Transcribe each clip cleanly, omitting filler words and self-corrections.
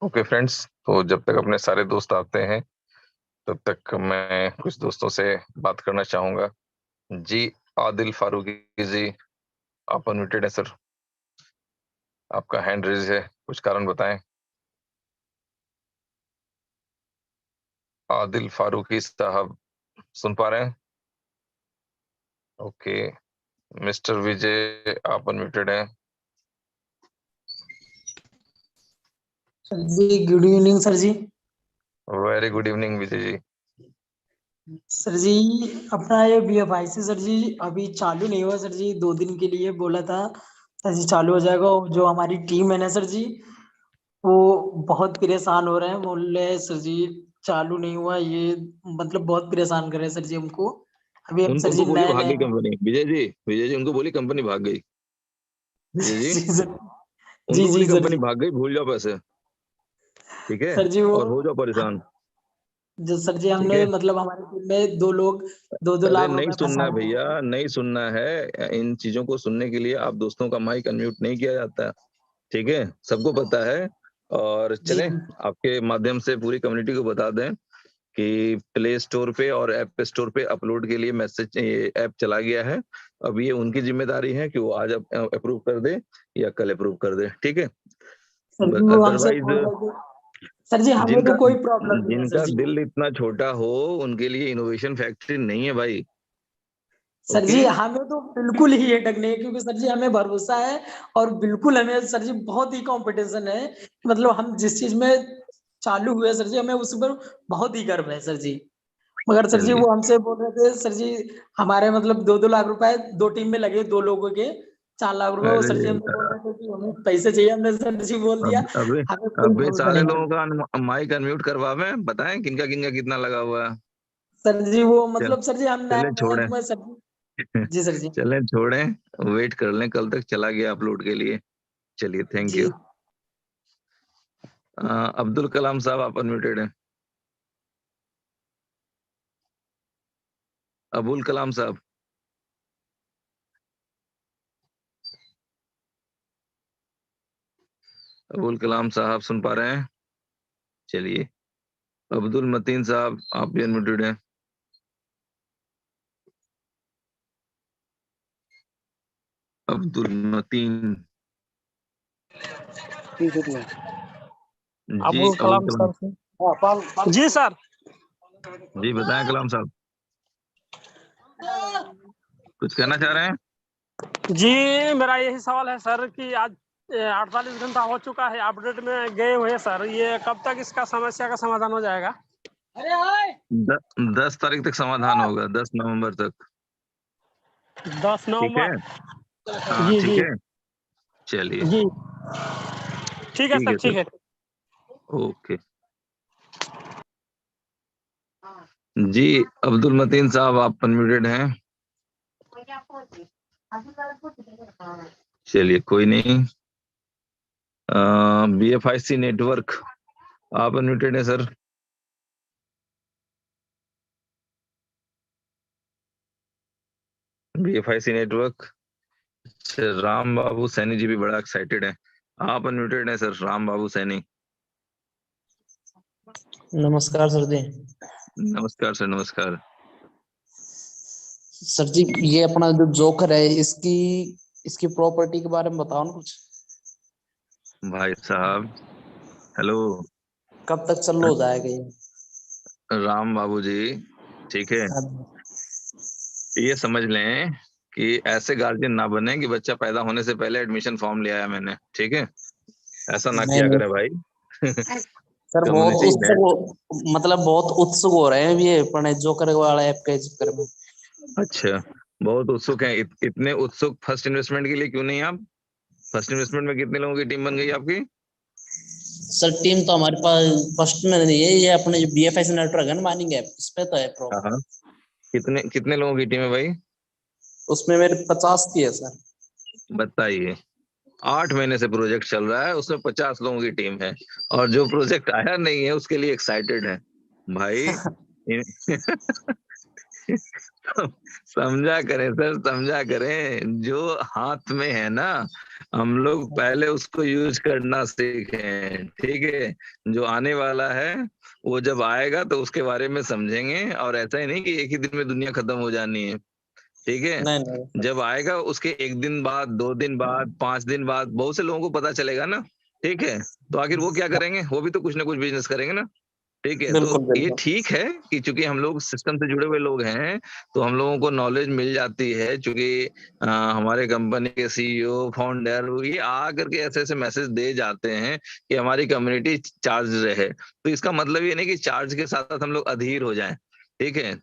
Okay friends, तो जब तक अपने सारे दोस्त आते हैं तब तक मैं कुछ दोस्तों से बात करना चाहूंगा। जी, आदिल फारूकी जी, आप अनम्यूटेड है सर। आपका हैंड रेज है, कुछ कारण बताएं। आदिल फारूकी साहब, सुन पा रहे हैं? ओके। मिस्टर विजय, आप अनम्यूटेड हैं। जी गुड इवनिंग सर जी। Very good evening Vijay ji. Sir जी अपना ये BFIC सर जी अभी चालू नहीं हुआ सर जी, 2 दिन के लिए बोला था सर जी चालू हो जाएगा। जो हमारी टीम है ना सर जी, वो बहुत परेशान हो रहे हैं, बोल रहे हैं सर जी चालू नहीं हुआ ये, मतलब बहुत परेशान कर रहे हैं सर जी हमको। अभी हम सर उनको जी तो बोलिए नए भाग नए गई कंपनी। विजय जी, विजय जी उनको बोलिए कंपनी भाग गई। विजय जी, जी सर। जी उनको जी बोलिए सर कंपनी जी। भाग गई, भूल जाओ पैसे। ठीक है, सर जी वो और हो जाओ परेशान। जो सर जी ठीक हमने है, मतलब हमारे टीम में 2 लोग 2-2 लाख नहीं रुपए सुनना है फंसाए हैं। भैया, नहीं सुनना है। इन चीजों को सुनने के लिए आप दोस्तों का माइक अनम्यूट नहीं किया जाता। ठीक है, सबको पता है। और जी चलें, आपके माध्यम से पूरी कम्युनिटी को बता दें कि प्ले स्टोर पे और ऐप स्टोर पे अपलोड के लिए मैसेज ऐप चला गया है। अब ये उनकी जिम्मेदारी है कि वो आज अप्रूव कर दे या कल अप्रूव कर दे। ठीक है, सर जी वो हमसे अदरवाइज बोल रहे थे सर जी हमें जिनका तो कोई प्रॉब्लम नहीं है सर जिनका जी। दिल इतना छोटा हो उनके लिए इनोवेशन फैक्ट्री नहीं है भाई। सर ओके, जी हमें तो बिल्कुल ही अटक नहीं है, क्योंकि सर जी हमें भरोसा है और बिल्कुल हमें सर जी बहुत ही कंपटीशन है। मतलब हम जिस चीज में चालू हुए सर जी, हमें उस पर बहुत ही गर्व है सर जी। मगर सर जी चलिए। वो हमसे बोल रहे थे सर जी, हमारे मतलब 2-2 लाख रुपए 2 टीम में लगे, 2 लोगों के 4 लाख रुपए। वो अरे सर जी हमसे बोल रहे थे कि हमें पैसे चाहिए, हमने सर जी बोल दिया अब अभी हमें कोई अभी भरोसा सारे नहीं लोगों है। का माइक अनम्यूट करवावे, बताएं किनका किनका कितना लगा हुआ है। सर जी वो चल मतलब सर जी हम नए चलें नए छोड़ें। तुम्हें सर जी। जी सर जी। चलें छोड़ें, वेट कर लें, कल तक चला गया अपलोड के लिए। चलिए, thank ji you. Abdul Kalam साहब, आप अनम्यूटेड हैं। अबुल कलाम साहब, अबुल कलाम साहब सुन पा रहे हैं? चलिए, अब्दुल मतीन साहब, आप भी अनम्यूटेड हैं। अब्दुल मतीन। जी, अबुल अबुल कलाम कलाम। सर से। जी सर। जी बताएं कलाम साहब, कुछ कहना चाह रहे हैं? जी मेरा यही सवाल है सर कि आज 48 घंटा हो चुका है, अपडेट में गए हुए सर, ये कब तक इसका समस्या का समाधान हो जाएगा? 10 तारीख तक समाधान होगा, 10 नवंबर तक। दस ठीक है, नवंबर हाँ जी ठीक जी है। चलिए, जी। ठीक है ठीक सर, है ठीक सर। है। ओके जी, अब्दुल मतीन साहब, आप अनम्यूटेड हैं। चलिए, कोई नहीं। BFIC नेटवर्क, आप अनम्यूटेड हैं sir. BFIC network. Sir Ram Babu Saini ji भी बड़ा एक्साइटेड हैं। आप अनम्यूटेड हैं सर, राम बाबू सैनी। नमस्कार सर जी। नमस्कार सर, नमस्कार। सर जी ये अपना जो जोकर है, इसकी इसकी प्रॉपर्टी के बारे में बताओ ना कुछ। भाई साहब, हेलो। कब तक चालू हो जाएगा ये? राम बाबू जी, ठीक है, ये समझ लें कि ऐसे गार्जियन ना बने कि बच्चा पैदा होने से पहले एडमिशन फॉर्म ले आया मैंने। ठीक है, ऐसा ना नहीं किया नहीं करे भाई। सर, बहुत कम्युनिटी है। मतलब बहुत उत्सुक हो रहे हैं ये अपने जोकर वाला ऐप के चक्कर में। अच्छा, बहुत उत्सुक हैं। इतने उत्सुक फर्स्ट इन्वेस्टमेंट के लिए क्यों नहीं आप? फर्स्ट इन्वेस्टमेंट में कितने लोगों की टीम बन गई आपकी? सर टीम तो हमारे पास फर्स्ट में नहीं है, ये अपने जो BFIC नेटवर्क है ना, माइनिंग ऐप, इस पे तो है हाँ प्रॉब्लम। हाँ, कितने कितने लोगों की टीम है भाई? उसमें मेरे 50 की है सर। बताइए, 8 महीने से प्रोजेक्ट चल रहा है, उसमें 50 लोगों की टीम है, और जो प्रोजेक्ट आया नहीं है उसके लिए एक्साइटेड है भाई। समझा करें सर, समझा करें। जो हाथ में है ना, हम लोग पहले उसको यूज करना सीखें, ठीक है। जो आने वाला है वो जब आएगा तो उसके बारे में समझेंगे, और ऐसा ही नहीं कि एक ही दिन में दुनिया खत्म हो जानी है, ठीक है। नहीं नहीं जब आएगा उसके एक दिन बाद, 2 दिन बाद, 5 दिन बाद बहुत से लोगों को पता चलेगा ना, ठीक है। तो आखिर वो क्या करेंगे, वो भी तो कुछ ना कुछ बिजनेस करेंगे ना, ठीक है। तो बिल्कुल ये बिल्कुल। ठीक है कि चूंकि हम लोग सिस्टम से जुड़े हुए लोग हैं, तो हम लोगों को नॉलेज मिल जाती है, चूंकि हमारे कंपनी के सीईओ, फाउंडर ये आ करके ऐसे ऐसे मैसेज दे जाते हैं कि हमारी कम्युनिटी चार्ज रहे। तो इसका मतलब ये नहीं कि चार्ज के साथ साथ हम लोग अधीर हो जाएं, ठीक है।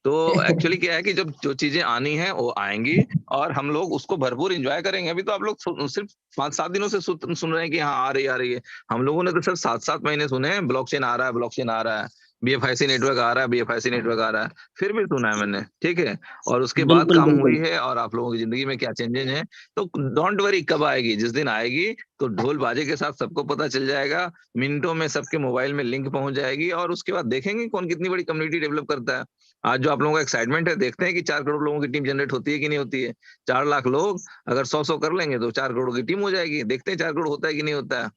तो एक्चुअली क्या है कि जब जो चीजें आनी है वो आएंगी, और हम लोग उसको भरपूर एंजॉय करेंगे। अभी तो आप लोग सिर्फ 5-7 दिनों से सुन रहे हैं कि हाँ आ रही है। हम लोगों ने तो सिर्फ 7-7 महीने सुने हैं, ब्लॉकचेन आ रहा है, ब्लॉकचेन आ रहा है, बीएफआईसी नेटवर्क आ रहा है, बीएफआईसी नेटवर्क आ रहा है, फिर भी सुना है मैंने, ठीक है। और उसके बाद बिल्कुल काम हुई बिल्कुल। है, और आप लोगों की जिंदगी में क्या चेंजेस हैं। तो डोंट वरी, कब आएगी, जिस दिन आएगी तो ढोल बाजे के साथ सबको पता चल जाएगा, मिनटों में सबके मोबाइल में लिंक पहुंच जाएगी, और उसके बाद देखेंगे कौन कितनी बड़ी कम्युनिटी डेवलप करता है। आज जो आप लोगों का एक्साइटमेंट है, देखते हैं कि 4 करोड़ लोगों की टीम जनरेट होती है कि नहीं होती है। 4 लाख लोग अगर 100-100 कर लेंगे तो 4 करोड़ की टीम हो जाएगी। देखते हैं 4 करोड़ होता है कि नहीं होता है,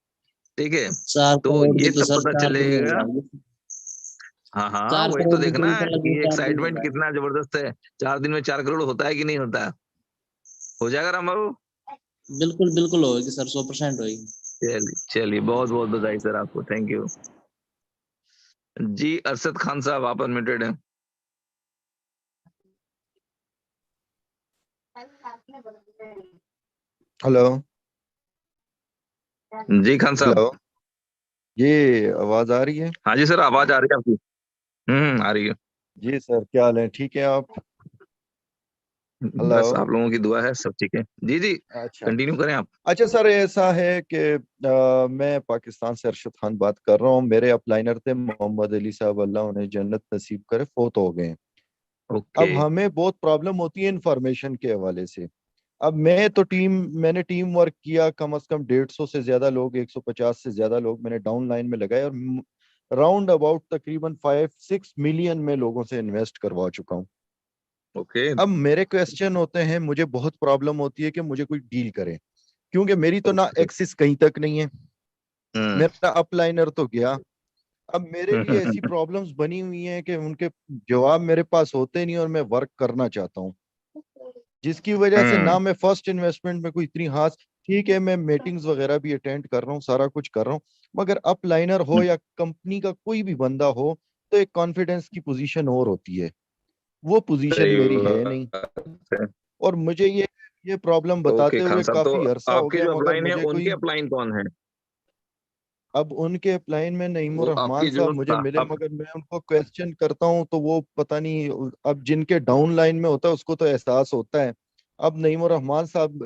ठीक है। 4 करोड़ तो की ये तो तब सर पता 4 दिन में हो चलेगा। जाएगी। हाँ हाँ, चार वही तो करोड़ की देखना टीम है तो लगभग कि 4 दिन में हो एक्साइटमेंट जाएगी। कितना जबरदस्त है। 4 दिन में 4 करोड़ होता है कि नहीं होता है। हो जाएगा राम बाबू। बिल्कुल बिल्कुल होगी सर, 100% होगी। चलिए चलिए, बहुत बहुत बधाई सर आपको, थैंक यू। जी अरशद खान साहब, आप अनम्यूटेड हैं। हेलो। जी खान साहब। हेलो। ये आवाज आ रही है? हाँ जी सर, आवाज आ रही है आपकी। आ रही है। जी सर, क्या हाल है? ठीक है आप? हेलो। बस आप लोगों की दुआ है, सब ठीक है। जी जी, अच्छा। कंटिन्यू करें आप। अच्छा सर, ऐसा है कि मैं पाकिस्तान से अरशद खान बात कर रहा हूँ। मेरे अपलाइनर थे मोहम्मद अली साहब, अल्लाह उन्हें जन्नत नसीब करे, फोत हो गए हैं। ओके। अब हमें बहुत प्रॉब्लम होती है इंफॉर्मेशन के हवाले से। अब मैंने टीम वर्क किया, कम से कम 150 से ज्यादा लोग, 150 से ज्यादा लोग मैंने डाउन लाइन में लगाए, और राउंड अबाउट तकरीबन 5-6 मिलियन में लोगों से इन्वेस्ट करवा चुका हूँ। ओके। अब मेरे क्वेश्चन होते हैं, मुझे बहुत प्रॉब्लम होती है कि मुझे कोई डील करे, क्योंकि मेरी तो ना ओके। एक्सिस कहीं तक नहीं है। हम्म मेरा अपलाइनर तो गया। अब मेरे हम्म, लिए हम्म, ऐसी प्रॉब्लम्स बनी हुई हैं कि उनके जवाब मेरे पास होते नहीं, और मैं वर्क करना चाहता हूँ, जिसकी वजह से हम्म, ना मैं फर्स्ट इन्वेस्टमेंट में कोई इतनी खास, ठीक है मैं मीटिंग्स वगैरह भी अटेंड कर रहा हूँ, सारा कुछ कर रहा हूँ, मगर अपलाइनर हो या कंपनी का कोई भी बंदा हो, तो एक कॉन्फिडेंस की पोजीशन और होती है, वो पोजीशन सही मेरी है नहीं। बात है। और मुझे ये प्रॉब्लम ओके बताते खान हुए साहब, तो काफी अरसा हो आपके गया, जो मगर अपलाइन है मुझे उनके कोई, अपलाइन कौन है? अब उनके अपलाइन में नईमुर वो रहमान आपकी साहब जो मुझे मिले, आप। मगर मैं उनको क्वेश्चन करता हूँ तो वो पता नहीं, अब जिनके डाउन लाइन में होता है उसको तो एहसास होता है। अब नईमुर रहमान साहब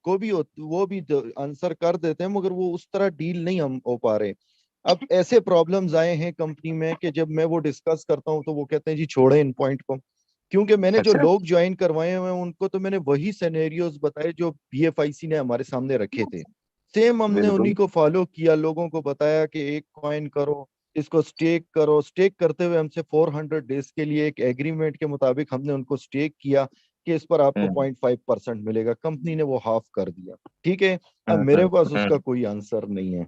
को भी वो भी आंसर कर देते हैं, मगर वो उस तरह डील नहीं हम हो पा रहे। अब ऐसे प्रॉब्लम्स आए हैं कंपनी में कि जब मैं वो डिस्कस करता हूँ तो वो कहते हैं जी छोड़े इन पॉइंट को, क्योंकि मैंने जो अच्छा। लोग ज्वाइन करवाए हुए हैं उनको तो मैंने वही सिनेरियोज बताए जो बीएफआईसी ने हमारे सामने रखे थे। सेम हमने उन्हीं बिल्कुल। को फॉलो किया, लोगों को बताया कि एक कॉइन करो, इसको स्टेक करो। स्टेक करते हुए हमसे 400 डेज के लिए एक एग्रीमेंट के मुताबिक हमने उनको स्टेक किया कि इस पर आपको हम्म 0.5% मिलेगा। कंपनी ने वो हाफ कर दिया, ठीक है। अब हम्म मेरे हम्म पास उसका हम्म कोई आंसर नहीं है,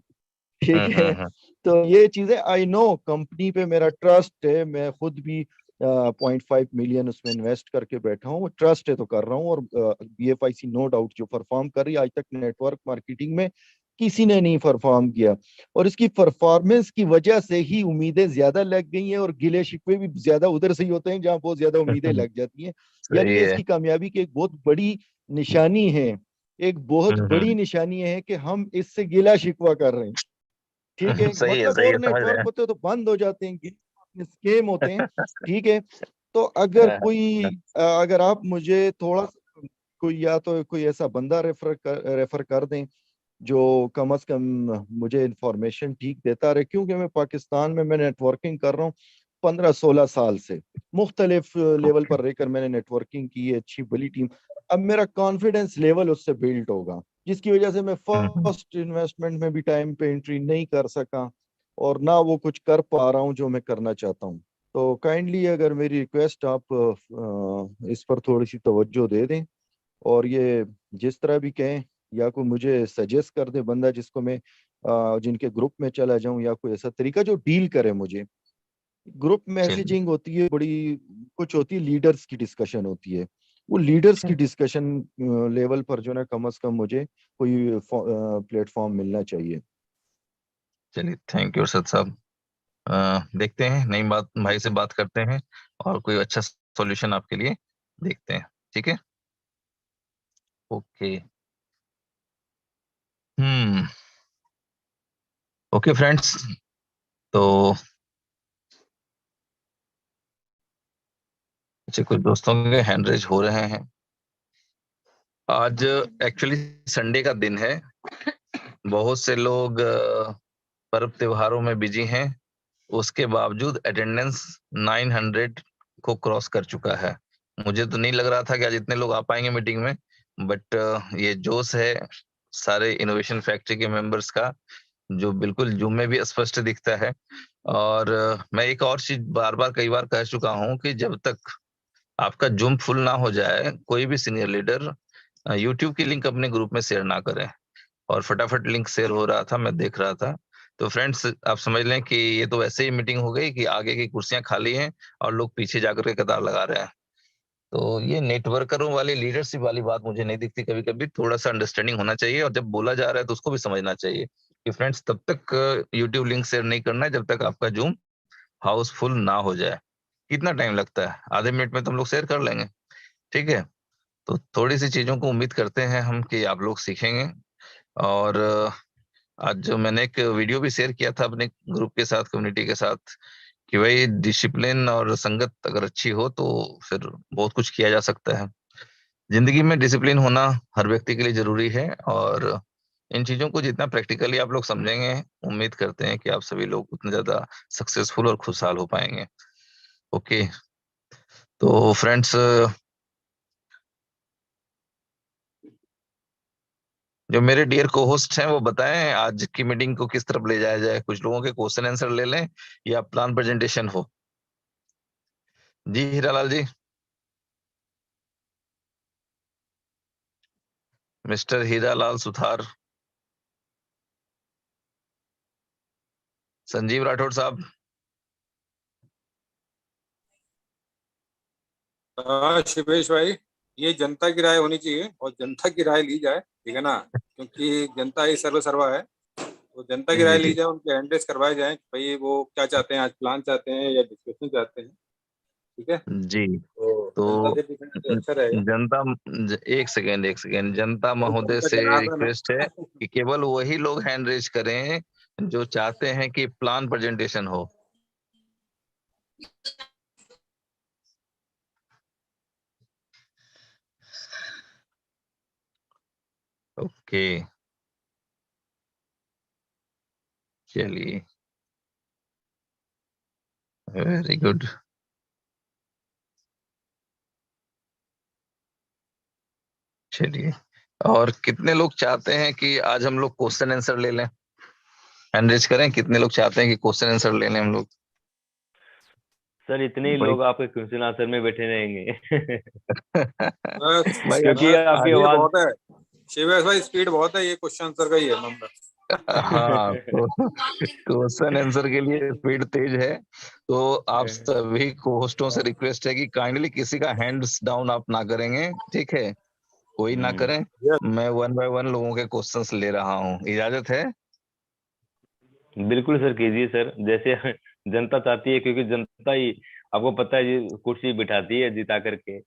ठीक हम्म है। हम्म, हम्म, तो ये चीजें, आई नो कंपनी पे मेरा ट्रस्ट है, मैं खुद भी 0.5 मिलियन उसमें इन्वेस्ट करके बैठा हूँ, ट्रस्ट है तो कर रहा हूँ। और बीएफआईसी नो डाउट जो परफॉर्म कर रही है, आज तक नेटवर्क मार्केटिंग में किसी ने नहीं परफॉर्म किया, और इसकी परफॉर्मेंस की वजह से ही उम्मीदें ज्यादा लग गई हैं, और गिले शिकवे भी ज्यादा उधर से ही होते हैं जहां बहुत ज्यादा उम्मीदें लग जाती हैं। यानी सही ये है। इसकी कामयाबी की एक बहुत बड़ी निशानी है, एक बहुत बड़ी हम्म, निशानी है कि हम इससे गिला शिकवा कर रहे हैं, ठीक है। मतलब सही है, और समझ रहे नेटवर्क हैं। होते तो बंद हो जाते हैं, स्केम होते हैं, ठीक है। तो अगर हाँ, कोई अगर आप मुझे थोड़ा सा कोई, या तो कोई ऐसा बंदा रेफर कर दें जो कम अज कम मुझे इंफॉर्मेशन ठीक देता रहे, क्योंकि मैं पाकिस्तान में मैं नेटवर्किंग कर रहा हूँ 15-16 साल से, मुख्तलिफ लेवल ओके। पर रहकर मैंने नेटवर्किंग की है, अच्छी बड़ी टीम। अब मेरा कॉन्फिडेंस लेवल उससे बिल्ड होगा, जिसकी वजह से मैं हम्म, फर्स्ट इन्वेस्टमेंट में भी टाइम पे एंट्री नहीं कर सका, और ना वो कुछ कर पा रहा हूँ जो मैं करना चाहता हूँ। तो काइंडली अगर मेरी रिक्वेस्ट, आप इस पर थोड़ी सी तवज्जो दे दें, और ये जिस तरह भी कहें या कोई मुझे सजेस्ट कर दे बंदा जिसको मैं जिनके ग्रुप में चला जाऊं, या कोई ऐसा तरीका जो डील करे मुझे। ग्रुप चलिए मैसेजिंग होती है बड़ी, कुछ होती है लीडर्स की डिस्कशन होती है, वो लीडर्स की डिस्कशन लेवल पर जो ना कम से कम मुझे कोई प्लेटफॉर्म मिलना चाहिए। चलिए, थैंक यू सर साहब। देखते हैं, नई बात भाई से बात करते हैं और कोई अच्छा सॉल्यूशन आपके लिए देखते हैं। ठीक है, ओके। हम्म ओके फ्रेंड्स, तो अच्छा, कुछ दोस्तों के हैंड रेज हो रहे हैं। आज एक्चुअली संडे का दिन है, बहुत से लोग पर्व त्योहारों में बिजी हैं, उसके बावजूद अटेंडेंस 900 को क्रॉस कर चुका है। मुझे तो नहीं लग रहा था कि आज इतने लोग आ पाएंगे मीटिंग में, बट ये जोश है सारे इनोवेशन फैक्ट्री के मेंबर्स का, जो बिल्कुल जूम में भी स्पष्ट दिखता है। और मैं एक और चीज बार बार कई बार कह चुका हूं कि जब तक आपका जूम फुल ना हो जाए, कोई भी सीनियर लीडर यूट्यूब की लिंक अपने ग्रुप में शेयर ना करें। और फटाफट लिंक शेयर हो रहा था, मैं देख रहा था। तो फ्रेंड्स, आप समझ लें कि ये तो वैसे ही मीटिंग हो गई कि आगे की कुर्सियां खाली हैं और लोग पीछे जाकर के कतार लगा रहे हैं। तो ये नेटवर्करों वाली लीडरशिप वाली बात मुझे नहीं दिखती। कभी कभी थोड़ा सा अंडरस्टैंडिंग होना चाहिए, और जब बोला जा रहा है तो उसको भी समझना चाहिए कि फ्रेंड्स, तब तक यूट्यूब लिंक शेयर नहीं करना है जब तक आपका जूम हाउसफुल ना हो जाए। कितना टाइम लगता है? आधे मिनट में तो हम लोग शेयर कर लेंगे। ठीक है, तो थोड़ी सी चीजों को उम्मीद करते हैं हम कि आप लोग सीखेंगे। और आज जो मैंने एक वीडियो भी शेयर किया था अपने ग्रुप के साथ, कम्युनिटी के साथ, कि भाई डिसिप्लिन और संगत अगर अच्छी हो तो फिर बहुत कुछ किया जा सकता है। जिंदगी में डिसिप्लिन होना हर व्यक्ति के लिए जरूरी है, और इन चीजों को जितना प्रैक्टिकली आप लोग समझेंगे, उम्मीद करते हैं कि आप सभी लोग उतने ज्यादा सक्सेसफुल और खुशहाल हो पाएंगे। ओके, तो फ्रेंड्स, जो मेरे डियर को होस्ट हैं वो बताएं आज की मीटिंग को किस तरफ ले जाया जाए। कुछ लोगों के क्वेश्चन आंसर ले लें या प्लान प्रेजेंटेशन हो। जी हीरालाल जी, मिस्टर हीरालाल सुथार, संजीव राठौड़ साहब। हाँ शिवेश भाई, ये जनता की राय होनी चाहिए और जनता की राय ली जाए, ठीक है ना, क्योंकि जनता ही सर्व सर्वा है। तो जनता की जी राय ली जी जाए, उनके एंड्रेस करवाए जाए कि भाई वो क्या चाहते हैं, आज प्लान चाहते हैं या डिस्कशन चाहते हैं। ठीक है, जी। तो तो जनता से पूछना तो अच्छा रहेगा। जनता, एक सेकेंड, जनता भाई महोदय जनता से जनार्दन है। रिक्वेस्ट है कि केवल वही लोग हैंड रेज करें जो चाहते हैं कि प्लान प्रेजेंटेशन हो। ओके, चलिए, वेरी गुड। चलिए, और कितने लोग चाहते हैं कि आज हम लोग क्वेश्चन आंसर ले लें? हैंड रेज करें, कितने लोग चाहते हैं कि क्वेश्चन आंसर ले लें हम लोग? सर इतने ही भाई लोग आपके क्वेश्चन आंसर में बैठे रहेंगे। बस भाई क्योंकि आपकी ये आवाज बहुत है शिवेश भाई, स्पीड बहुत है, ये क्वेश्चन आंसर का ही है मामला। हाँ, तो क्वेश्चन आंसर के लिए स्पीड तेज है। तो आप सभी को होस्टों से रिक्वेस्ट है कि काइंडली किसी का हैंड्स डाउन आप ना करेंगे, ठीक है? कोई ना करें। मैं वन बाय वन लोगों के क्वेश्चंस ले रहा हूँ, इजाजत है? बिल्कुल सर, कीजिए सर, जैसे जनता चाहती है, क्योंकि जनता ही आपको पता है ये कुर्सी बिठाती है जिता करके।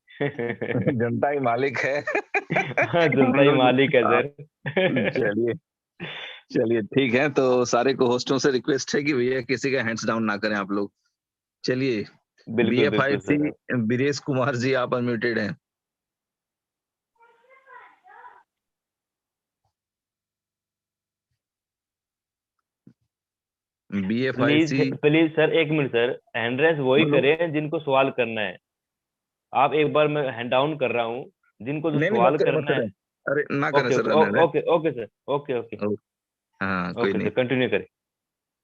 जनता ही मालिक है। हाँ, जनता ही मालिक है आप, सर। चलिए, चलिए ठीक है, तो सारे को होस्टों से रिक्वेस्ट है कि भैया किसी का हैंड्स डाउन ना करें आप लोग। चलिए, बिल्कुल बिल्कुल BF5C सर। बीरेश कुमार जी, आप अनम्यूटेड हैं। प्लीज BF5C, प्लीज सर, एक मिनट सर, हैंड रेस वही बोलो। करें जिनको सवाल करना है। आप एक बार, मैं हैंड डाउन कर रहा हूँ, जिनको जो नहीं नहीं, मत सवाल करें, मत करना है। करें। अरे ना करें ओके सर, ओके रहने दें। Okay okay sir, okay okay हाँ, कोई ओके नहीं। सर, कंटिन्यू करें।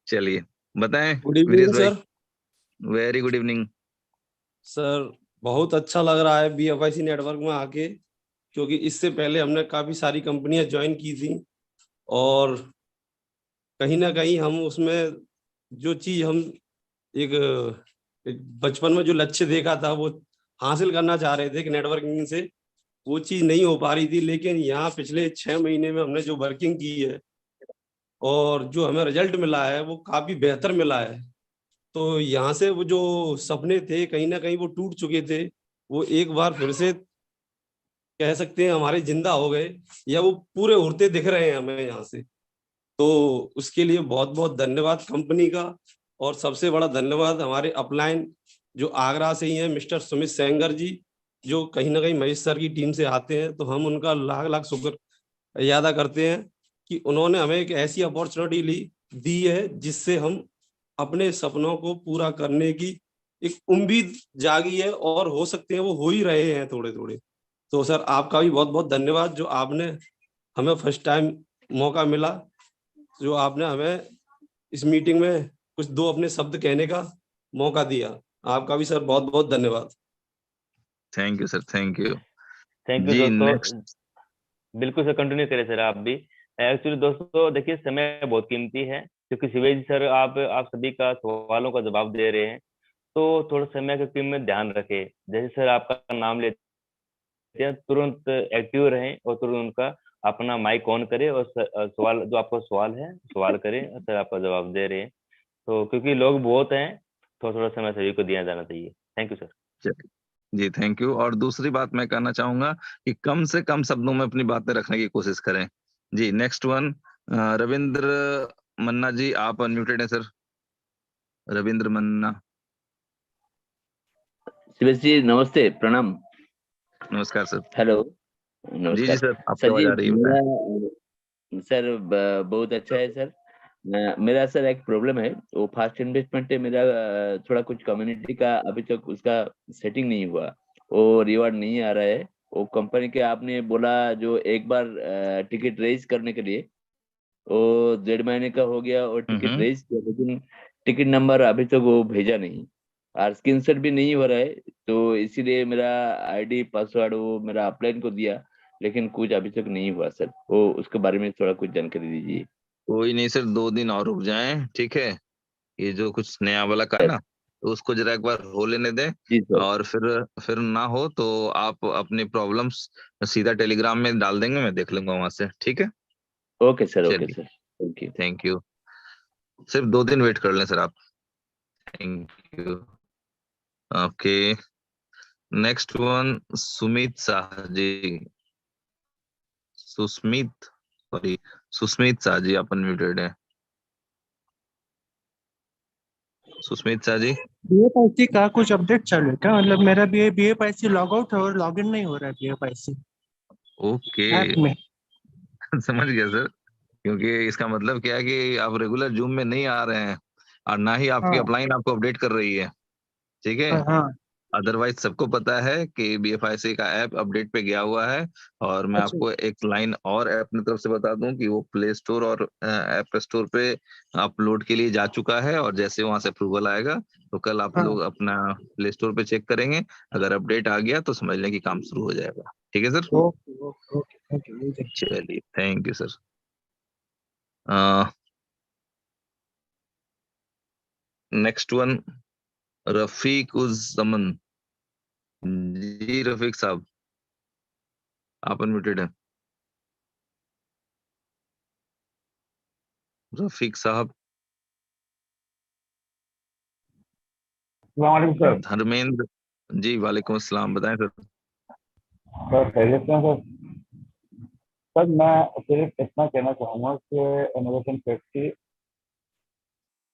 चलिए, बताएं गुड वीरेश इवनिंग भाई। Sir. Very good evening. Sir बहुत अच्छा लग रहा है BFIC नेटवर्क में आके। क्योंकि इससे पहले हमने काफी सारी कंपनियां ज्वाइन की थी और कहीं ना कहीं हम उसमें जो चीज हम एक एक बचपन में जो लक्ष्य देखा था वो हासिल करना चाह रहे थे कि नेटवर्किंग से, वो चीज नहीं हो पा रही थी। लेकिन यहाँ पिछले 6 महीने में हमने जो वर्किंग की है और जो हमें रिजल्ट मिला है वो काफी बेहतर मिला है। तो यहाँ से वो जो सपने थे कहीं ना कहीं वो टूट चुके थे, वो एक बार फिर से कह सकते हैं हमारे जिंदा हो गए, या वो पूरे उड़ते दिख रहे हैं हमें यहाँ से। तो उसके लिए बहुत बहुत धन्यवाद कंपनी का। और सबसे बड़ा धन्यवाद हमारे अपलाइन जो आगरा से ही हैं, मिस्टर सुमित सेंगर जी, जो कहीं ना कहीं महेश सर की टीम से आते हैं। तो हम उनका लाख लाख शुक्र अदा करते हैं कि उन्होंने हमें एक ऐसी अपॉर्चुनिटी दी है जिससे हम अपने सपनों को पूरा करने की एक उम्मीद जागी है, और हो सकते हैं वो हो ही रहे हैं थोड़े थोड़े। तो सर आपका भी बहुत बहुत धन्यवाद, जो आपने हमें फर्स्ट टाइम मौका मिला, जो आपने हमें इस मीटिंग में कुछ दो अपने शब्द कहने का मौका दिया। आपका भी सर बहुत बहुत धन्यवाद। Thank you sir, thank you. Thank you ji दोस्तों। नेक्स्ट। बिल्कुल सर, कंटिन्यू करें सर आप भी। एक्चुअली दोस्तों देखिए, समय बहुत कीमती है, क्योंकि शिवेश सर आप सभी का सवालों का जवाब दे रहे हैं, तो थोड़ा समय की कीमत ध्यान रखें। जैसे सर आपका नाम लेते हैं, तुरंत एक्टिव रहें और तुरंत उनका अपना माइक ऑन करें और सवाल जो आपका सवाल है सवाल करें, सर आपका जवाब दे रहे हैं। तो क्योंकि लोग बहुत हैं, थोड़ा थोड़ा समय सभी को दिया जाना चाहिए। Thank you sir. जी थैंक यू। और दूसरी बात मैं कहना चाहूंगा कि कम से कम शब्दों में अपनी बातें रखने की कोशिश करें। जी नेक्स्ट वन, रविंद्र मन्ना जी, आप अनम्यूटेड हैं सर। रविंद्र मन्ना। शिवेश जी नमस्ते, प्रणाम। नमस्कार सर। हेलो, जी जी नमस्कार सर, आपकी सर आवाज जी। आ रही है, बताएं। मेरा सर बहुत अच्छा है सर। मेरा सर एक प्रॉब्लम है, वो फास्ट इन्वेस्टमेंट है मेरा। थोड़ा कुछ कम्युनिटी का अभी तक उसका सेटिंग नहीं हुआ, वो रिवार्ड नहीं आ रहा है। वो कंपनी के आपने बोला जो एक बार टिकट रेज करने के लिए, वो 1.5 महीने का हो गया और टिकट हम्म। रेज किया, लेकिन टिकट नंबर अभी तक वो भेजा नहीं और स्क्रीनशॉट भी नहीं हो रहा है। तो इसीलिए मेरा आईडी पासवर्ड वो मेरा अपलाइन को दिया, लेकिन कुछ अभी तक नहीं हुआ सर। वो उसके बारे में थोड़ा कुछ जानकारी दीजिए। कोई नहीं सर, 2 दिन और रुक जाएं, ठीक है। ये जो कुछ नया वाला का है सर ना, तो उसको जरा एक बार हो लेने दें। जी सर। और फिर ना हो तो आप अपनी प्रॉब्लम्स सीधा टेलीग्राम में डाल देंगे, मैं देख लूंगा वहां से, ठीक है। ओके सर, ओके चलिए, sir, thank you. Thank you. सिर्फ 2 दिन वेट कर लें सर आप। Thank you. Okay, next one, Sumit Shah ji. Susmit, sorry, Susmit Shah ji, आप अनम्यूटेड है। सुस्मित शाह जी। बीएफआईसी का कुछ अपडेट चालू है क्या? मतलब मेरा बीएफआईसी लॉग आउट है और लॉग इन नहीं हो रहा है बीएफआईसी ओके। ऐप में। समझ गया सर। क्योंकि इसका मतलब क्या है कि आप रेगुलर जूम में नहीं आ रहे हैं, और ना ही आपकी हाँ अपलाइन आपको अपडेट कर रही है, ठीक है। हाँ हाँ। अदरवाइज सबको पता है कि बीएफआईसी का ऐप अपडेट पे गया हुआ है। और मैं अच्छा आपको एक लाइन और अपनी तरफ से बता दूं कि वो प्ले स्टोर और ऐप स्टोर पे अपलोड के लिए जा चुका है, और जैसे वहां से अप्रूवल आएगा तो कल आप हाँ। लोग अपना प्ले स्टोर पे चेक करेंगे। अगर अपडेट आ गया तो समझ लें कि काम शुरू हो जाएगा, ठीक है sir. Okay okay okay, thank you. चलिए, thank you sir. Next one, Rafiq uz Zaman जी। रफीक साहब, आप अनम्यूटेड हैं। रफीक साहब। सर। धर्मेंद्र जी, वालेकुम अस्सलाम, बताएं सर। सर खैरियत से हैं सर। सर मैं सिर्फ इतना कहना चाहूँगा कि इनोवेशन फैक्ट्री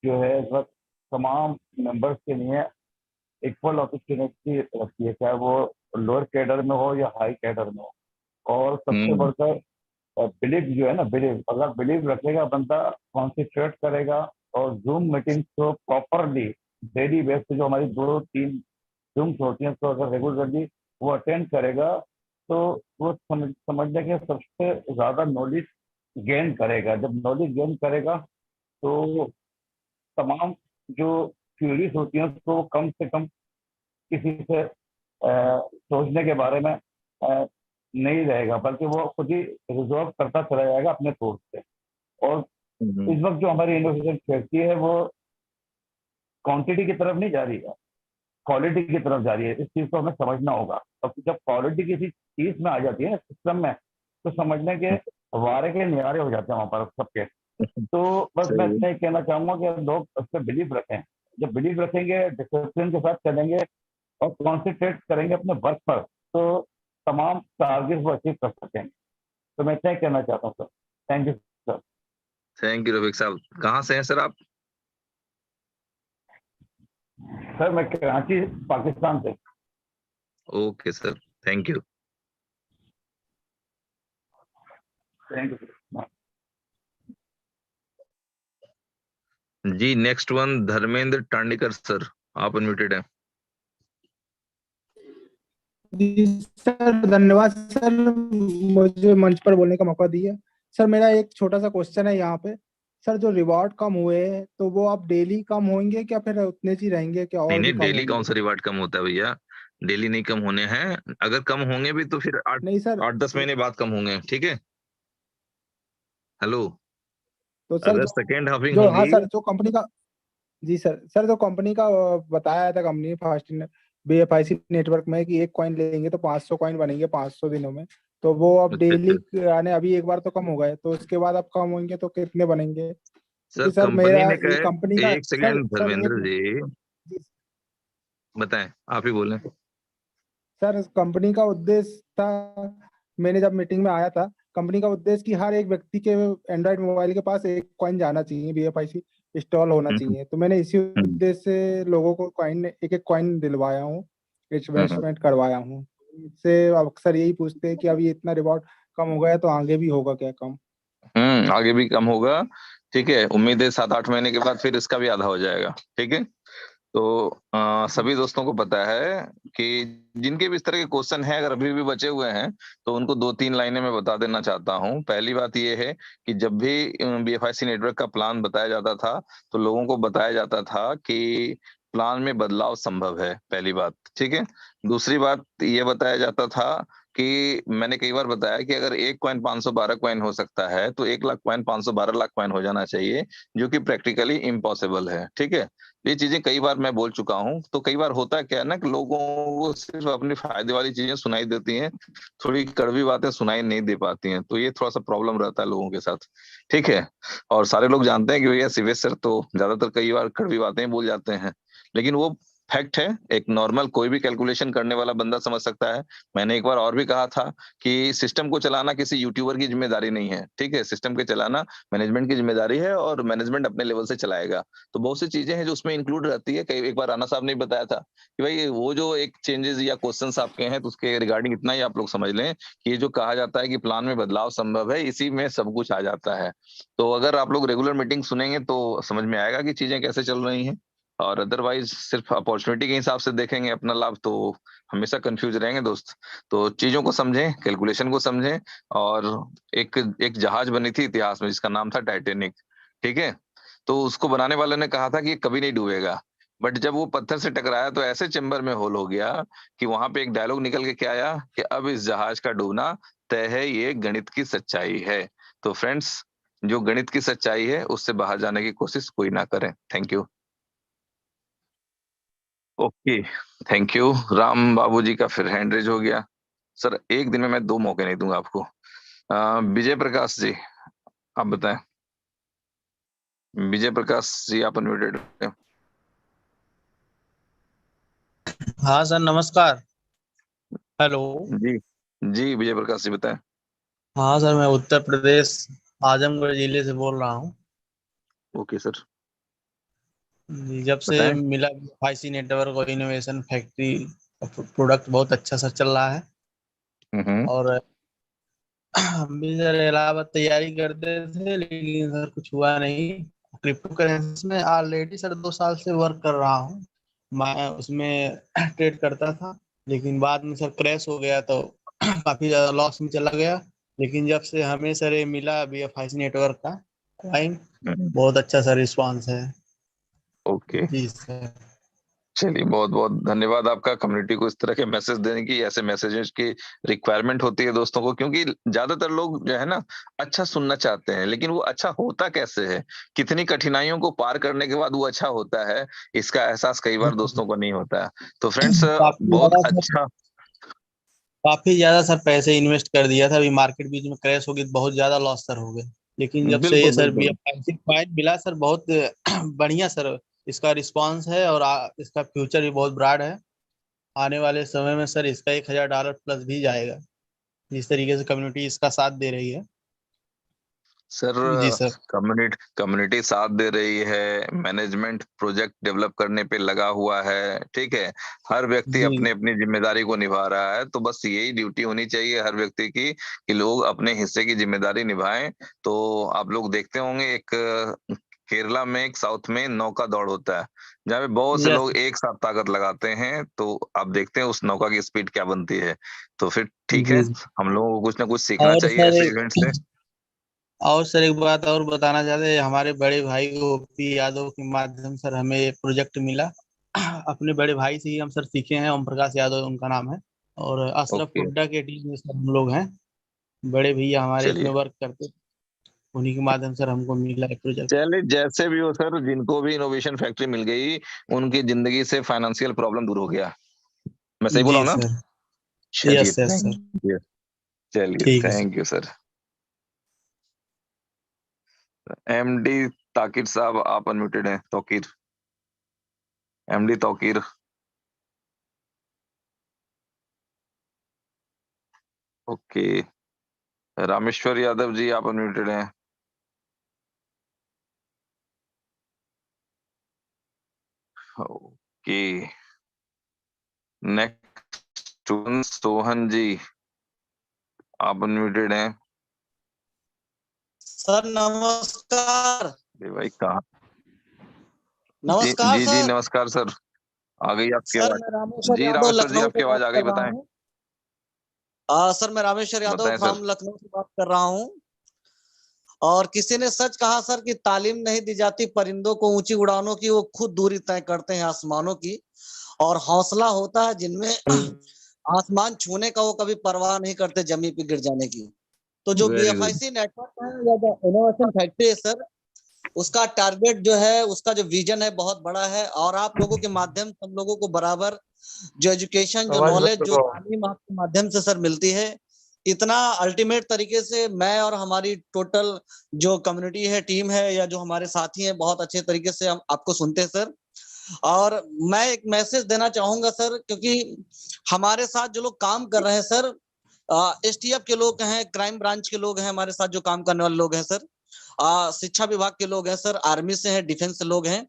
जो है इस वक्त तमाम मेंबर्स के लिए इक्वल अपॉर्चुनिटी रखती है, चाहे वो लोअर कैडर में हो या हाई कैडर में हो। और सबसे हम्म। बढ़कर बिलीव जो है ना, बिलीव अगर बिलीव रखेगा बंदा, कॉन्सेंट्रेट करेगा और जूम मीटिंग को प्रॉपरली डेली बेस पे जो हमारी 2-3 जूम्स होती हैं, तो अगर रेगुलरली वो अटेंड करेगा तो वो समझने के सबसे ज़्यादा नॉलेज गेन करेगा। जब नॉलेज गेन करेगा तो तमाम जो थ्योरीज होती हैं उसको कम से कम किसी से सोचने के बारे में नहीं रहेगा, बल्कि वो खुद ही रिजॉल्व करता चला जाएगा अपने सोर्स से। और इस वक्त जो हमारी इनोवेशन खेती है वो क्वांटिटी की तरफ नहीं जा रही है, क्वालिटी की तरफ जा रही है। इस चीज को हमें समझना होगा। और जब क्वालिटी किसी चीज में आ जाती है सिस्टम में, तो समझने के वारे के निवारे हो जाते हैं वहां पर सबके। तो बस मैं इतना ही कहना चाहूंगा कि लोग उस पर बिलीव रखें। जब बिलीव रखेंगे, डिसिप्लिन के साथ चलेंगे और कॉन्सेंट्रेट करेंगे अपने वर्क पर, तो तमाम टारगेट वो अचीव कर सकेंगे। तो मैं इतना ही कहना चाहता हूँ sir. Thank you sir. Thank you Rafiq साहब। कहाँ से हैं सर आप? सर मैं कराची पाकिस्तान से। Okay sir, thank you. Thank you sir. Ji next one Dharmendra Tandikar sir, आप अनम्यूटेड हैं। जी सर, धन्यवाद सर मुझे मंच पर बोलने का मौका दिया। सर मेरा एक छोटा सा क्वेश्चन है यहाँ पे। सर जो रिवॉर्ड कम हुए हैं तो वो आप डेली कम होंगे क्या फिर उतने ही रहेंगे क्या नहीं और भी नहीं, कम डेली कौन होंगे? सा रिवार्ड कम होता है भैया? डेली नहीं कम होने हैं। अगर कम होंगे भी तो फिर नहीं सर, 8-10 महीने बाद कम होंगे, ठीक है। हेलो, तो सर अगर सेकेंड हाफिंग जो हाँ होंगी। सर जो कंपनी का, जी सर जो कंपनी का बताया था कंपनी फर्स्ट BFIC नेटवर्क में कि एक कॉइन लेंगे तो 500 कॉइन बनेंगे 500 दिनों में, तो वो अब अच्छा डेली अच्छा यानी अभी एक बार तो कम हो गए तो उसके बाद अब कम होंगे तो कितने बनेंगे? सर, क्योंकि सर कंपनी मेरा ने ये कहा। कंपनी का एक सर सेकेंड सर एक धर्मेंद्र जी, जी, बताएं, आप ही बोलें। सर कंपनी का उद्देश्य था, मैंने जब मीटिंग में आया था, कंपनी का उद्देश्य कि हर एक व्यक्ति के एंड्रॉइड मोबाइल के पास एक कॉइन जाना चाहिए, BFIC इंस्टॉल होना हम्म, चाहिए। तो मैंने इसी हम्म, उद्देश्य से लोगों को कॉइन एक एक कॉइन दिलवाया हूँ, हम्म, इन्वेस्टमेंट करवाया हूँ। इससे अक्सर यही पूछते हैं कि अभी इतना रिवॉर्ड कम हो गया तो आगे भी होगा क्या कम? आगे भी कम होगा। ठीक है, उम्मीद है 7-8 महीने के बाद फिर इसका भी आधा हो जाएगा, ठीक है। तो सभी दोस्तों को पता है कि जिनके भी इस तरह के क्वेश्चन हैं, अगर अभी भी बचे हुए हैं तो उनको 2-3 लाइनें मैं बता देना चाहता हूं। पहली बात ये है कि जब भी BFIC नेटवर्क का प्लान बताया जाता था तो लोगों को बताया जाता था कि प्लान में बदलाव संभव है, पहली बात, ठीक है। दूसरी बात ये बताया जाता था कि मैंने कई बार बताया कि अगर एक कॉइन 512 कॉइन हो सकता है तो 1 लाख कॉइन 512 लाख कॉइन हो जाना चाहिए, जो कि प्रैक्टिकली इम्पॉसिबल है, ठीक है। ये चीजें कई बार मैं बोल चुका हूँ। तो कई बार होता क्या है ना कि लोगों को सिर्फ अपनी फायदे वाली चीजें सुनाई देती हैं, थोड़ी कड़वी बातें सुनाई नहीं दे पाती हैं। तो ये थोड़ा सा प्रॉब्लम रहता है लोगों के साथ, ठीक है। और सारे लोग जानते हैं कि भैया शिवेश सर तो ज्यादातर कई बार कड़वी बातें बोल जाते हैं, लेकिन वो फैक्ट है। एक नॉर्मल कोई भी कैलकुलेशन करने वाला बंदा समझ सकता है। मैंने एक बार और भी कहा था कि सिस्टम को चलाना किसी यूट्यूबर की जिम्मेदारी नहीं है, ठीक है। सिस्टम के चलाना मैनेजमेंट की जिम्मेदारी है और मैनेजमेंट अपने लेवल से चलाएगा। तो बहुत सी चीजें हैं जो उसमें इंक्लूड रहती है। कई एक बार राणा साहब ने बताया था कि भाई वो जो एक चेंजेस या क्वेश्चंस आपके हैं तो उसके रिगार्डिंग इतना ही आप लोग समझ लें कि ये जो कहा जाता है कि प्लान में बदलाव संभव है, इसी में सब कुछ आ जाता है। तो अगर आप लोग रेगुलर मीटिंग सुनेंगे तो समझ में आएगा कि चीजें कैसे चल रही हैं। और अदरवाइज सिर्फ अपॉर्चुनिटी के हिसाब से देखेंगे अपना लाभ तो हमेशा कंफ्यूज रहेंगे दोस्त। तो चीजों को समझें, कैलकुलेशन को समझें। और एक एक जहाज बनी थी इतिहास में जिसका नाम था टाइटेनिक, ठीक है। तो उसको बनाने वाले ने कहा था कि ये कभी नहीं डूबेगा, बट जब वो पत्थर से टकराया तो ऐसे चेम्बर में होल हो गया कि वहां पे एक डायलॉग निकल के क्या आया कि अब इस जहाज का डूबना तय है, ये गणित की सच्चाई है। तो फ्रेंड्स, जो गणित की सच्चाई है उससे बाहर जाने की कोशिश कोई ना करें। Thank you. Okay, thank you. Ram Babu ji का फिर हैंड रेज हो गया। सर एक दिन में मैं 2 मौके नहीं दूंगा आपको। विजय प्रकाश जी, आप बताएं। विजय प्रकाश जी, आप अनम्यूटेड हैं। हाँ सर, नमस्कार। हेलो। जी जी, विजय प्रकाश जी बताएं। हाँ सर, मैं उत्तर प्रदेश आजमगढ़ जिले से बोल रहा हूँ। ओके सर, जी, जब से बताएं। मिला IC नेटवर्क और इनोवेशन फैक्ट्री प्रोडक्ट बहुत अच्छा सा चल रहा है। हम्म, और हम भी सर इलाहाबाद तैयारी करते थे लेकिन सर कुछ हुआ नहीं। क्रिप्टो करेंसी में ऑलरेडी सर 2 साल से वर्क कर रहा हूँ। मैं उसमें ट्रेड करता था लेकिन बाद में सर क्रैश हो गया तो काफी ज्यादा लॉस में चला गया। लेकिन जब से हमें सर ये मिला BFIC नेटवर्क का कॉइन, हम्म, बहुत अच्छा सा रिस्पॉन्स है। ओके। जी सर। चलिए, बहुत बहुत धन्यवाद आपका कम्युनिटी को इस तरह के मैसेज देने की। ऐसे मैसेजेस की रिक्वायरमेंट होती है दोस्तों को, क्योंकि ज्यादातर लोग जो है ना अच्छा सुनना चाहते हैं, लेकिन वो अच्छा होता कैसे है, कितनी कठिनाइयों को पार करने के बाद वो अच्छा होता है, इसका एहसास कई बार दोस्तों को नहीं होता है। तो फ्रेंड्स, काफी बहुत ज्यादा सर, अच्छा। काफी ज्यादा सर पैसे इन्वेस्ट कर दिया था, अभी मार्केट बीच में क्रैश हो गई, बहुत ज्यादा लॉस सर हो गए। लेकिन जब से ये बिल्कुल सर बिल्कुल। पॉइंट मिला सर, बहुत बढ़िया सर इसका रिस्पांस है, और इसका फ्यूचर भी बहुत ब्राइट है। आने वाले समय में सर इसका $1000 प्लस भी जाएगा, जिस तरीके से कम्युनिटी इसका साथ दे रही है। सर, जी सर। कम्युनिटी साथ दे रही है, मैनेजमेंट प्रोजेक्ट डेवलप करने पे लगा हुआ है, ठीक है, हर व्यक्ति जी अपने अपनी जिम्मेदारी को निभा रहा है। तो बस यही ड्यूटी होनी चाहिए हर व्यक्ति की कि लोग अपने हिस्से की जिम्मेदारी निभाएं। तो आप लोग देखते होंगे, एक केरला में, एक साउथ में नौका दौड़ होता है, जहाँ पे बहुत से यस लोग एक साथ ताकत लगाते हैं। तो आप देखते हैं उस नौका की स्पीड क्या बनती है। तो फिर ठीक है, जी। हम लोगों को कुछ ना कुछ सीखना और चाहिए सर ऐसे इवेंट से। एक बात और बताना चाहते हैं, हमारे बड़े भाई ओपी यादव के माध्यम सर हमें एक प्रोजेक्ट मिला। अपने बड़े भाई से ही हम सर सीखे हैं, ओम प्रकाश यादव उनका नाम है, और अशरफ ओके, हुड्डा के टीम में सर हम लोग हैं। बड़े भैया हमारे इसमें चलिए वर्क करते, उन्हीं के माध्यम से हमको मिला है प्रोजेक्ट। चलिए, जैसे भी हो सर, जिनको भी इनोवेशन फैक्ट्री मिल गई, उनकी जिंदगी से फाइनेंशियल प्रॉब्लम दूर हो गया। मैं सही बोला जी हूं ना? सर। चलिए, yes yes sir. Thank you. चलिए, ठीक है sir. Thank you sir. MD Taqir साहब, आप अनम्यूटेड हैं। तौकीर, एमडी तौकीर। ओके, रामेश्वर यादव जी, आप अनम्यूटेड हैं। ओके, नेक्स्ट सोहन जी, आप अनम्यूटेड हैं। सर नमस्कार। अरे भाई, कहाँ? जी नमस्कार जी जी, सर। नमस्कार सर। आ गई आपकी सर आवाज। मैं रामेश्वर जी यादव रामेश्वर जी, लखनऊ से आपकी आवाज बात आ गई, कर रहा बताएं। हूँ। सर मैं रामेश्वर यादव बताएं सर। फ्रॉम लखनऊ से बात कर रहा हूँ। और किसी ने सच कहा सर कि तालीम नहीं दी जाती परिंदों को ऊंची उड़ानों की, वो खुद दूरी तय करते हैं आसमानों की। और हौसला होता है जिनमें आसमान छूने का, वो कभी परवाह नहीं करते जमीन पे गिर जाने की। तो जो वेरी गुड। बीएफआईसी नेटवर्क है या जो इनोवेशन फैक्ट्री है सर, उसका टारगेट जो है, उसका जो विजन है बहुत बड़ा है। और आप लोगों के माध्यम से हम लोगों को बराबर जो एजुकेशन, जो नॉलेज, जो तालीम आपके माध्यम से सर मिलती है, इतना अल्टीमेट तरीके से मैं और हमारी टोटल जो कम्युनिटी है, टीम है, या जो हमारे साथी हैं, बहुत अच्छे तरीके से हम आपको सुनते हैं सर। और मैं एक मैसेज देना चाहूंगा सर, क्योंकि हमारे साथ जो लोग काम कर रहे हैं सर, एसटीएफ के लोग हैं, क्राइम ब्रांच के लोग हैं, हमारे साथ जो काम करने वाले लोग हैं सर, शिक्षा विभाग के लोग हैं सर, आर्मी से हैं, डिफेंस से लोग हैं।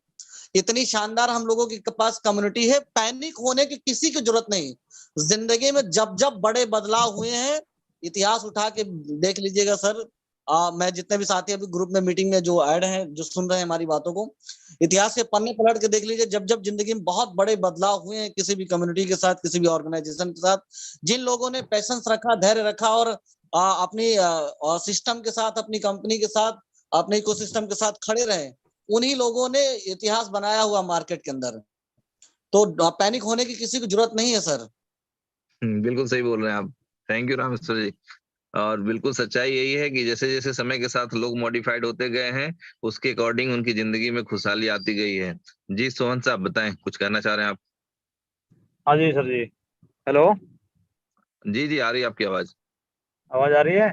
इतनी शानदार हम लोगों के पास कम्युनिटी है, पैनिक होने की किसी की जरूरत नहीं। जिंदगी में जब जब बड़े बदलाव हुए हैं, इतिहास उठा के देख लीजिएगा सर। मैं जितने भी साथी अभी ग्रुप में मीटिंग में जो ऐड हैं, जो सुन रहे हैं हमारी बातों को, इतिहास के पन्ने पलट के देख लीजिए। जब जब जिंदगी में बहुत बड़े बदलाव हुए हैं, किसी भी कम्युनिटी के साथ, किसी भी ऑर्गेनाइजेशन के साथ, जिन लोगों ने पैशंस रखा, धैर्य रखा, और अपनी सिस्टम के साथ, अपनी कंपनी के साथ, अपने इकोसिस्टम के साथ खड़े रहे, उन्हीं लोगों ने इतिहास बनाया हुआ मार्केट के अंदर। तो पैनिक होने की किसी को जरूरत नहीं है सर। बिल्कुल सही बोल रहे हैं आप। Thank you Rameshwar ji. और बिल्कुल सच्चाई यही है कि जैसे जैसे समय के साथ लोग मॉडिफाइड होते गए हैं, उसके अकॉर्डिंग उनकी जिंदगी में खुशहाली आती गई है। जी सोहन साहब, बताएं, कुछ कहना चाह रहे हैं आप? हाँ जी सर जी। हेलो, जी जी, आ रही है आपकी आवाज। आवाज आ रही है?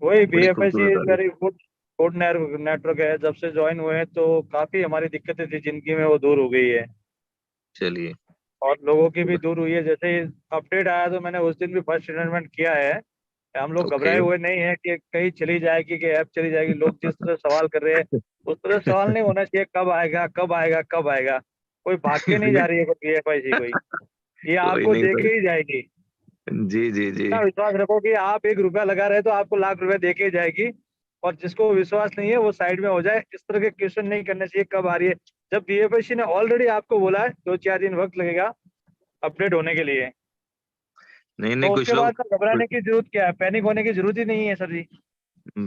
वही बड़ी बीएफआईसी खूबसूरत आ रही वेरी गुड गुड नेटवर्क है। जब से ज्वाइन हुए हैं तो काफी हमारी दिक्कतें थी जिंदगी में, वो दूर हो गई है, है। चलिए। और लोगों की भी दूर हुई है। जैसे ही अपडेट आया तो मैंने उस दिन भी फर्स्ट अटेंडमेंट किया है। हम लोग ओके। घबराए हुए नहीं है कि कहीं चली जाएगी, कि ऐप चली जाएगी। लोग जिस तरह सवाल कर रहे हैं, उस तरह सवाल नहीं होना चाहिए, कब आएगा कब आएगा कब आएगा। कोई भाग के नहीं जा रही है बीएफआईसी कोई, ये कोई आपको नहीं दे सर। के ही जाएगी। जी जी जी। इतना विश्वास रखो कि आप ₹1 लगा रहे हो तो आपको ₹1,00,000 दे के जाएगी। और जिसको विश्वास नहीं है वो साइड में हो जाए। इस तरह के क्वेश्चन नहीं करने चाहिए कब आ रही है। जब बीएफआईसी ने ऑलरेडी आपको बोला है 2-4 दिन वक्त लगेगा अपडेट होने के लिए, नहीं तो नहीं, कुछ उसके लोग, बाद तो घबराने की जरूरत क्या है, पैनिक होने की जरूरत ही नहीं है सर जी।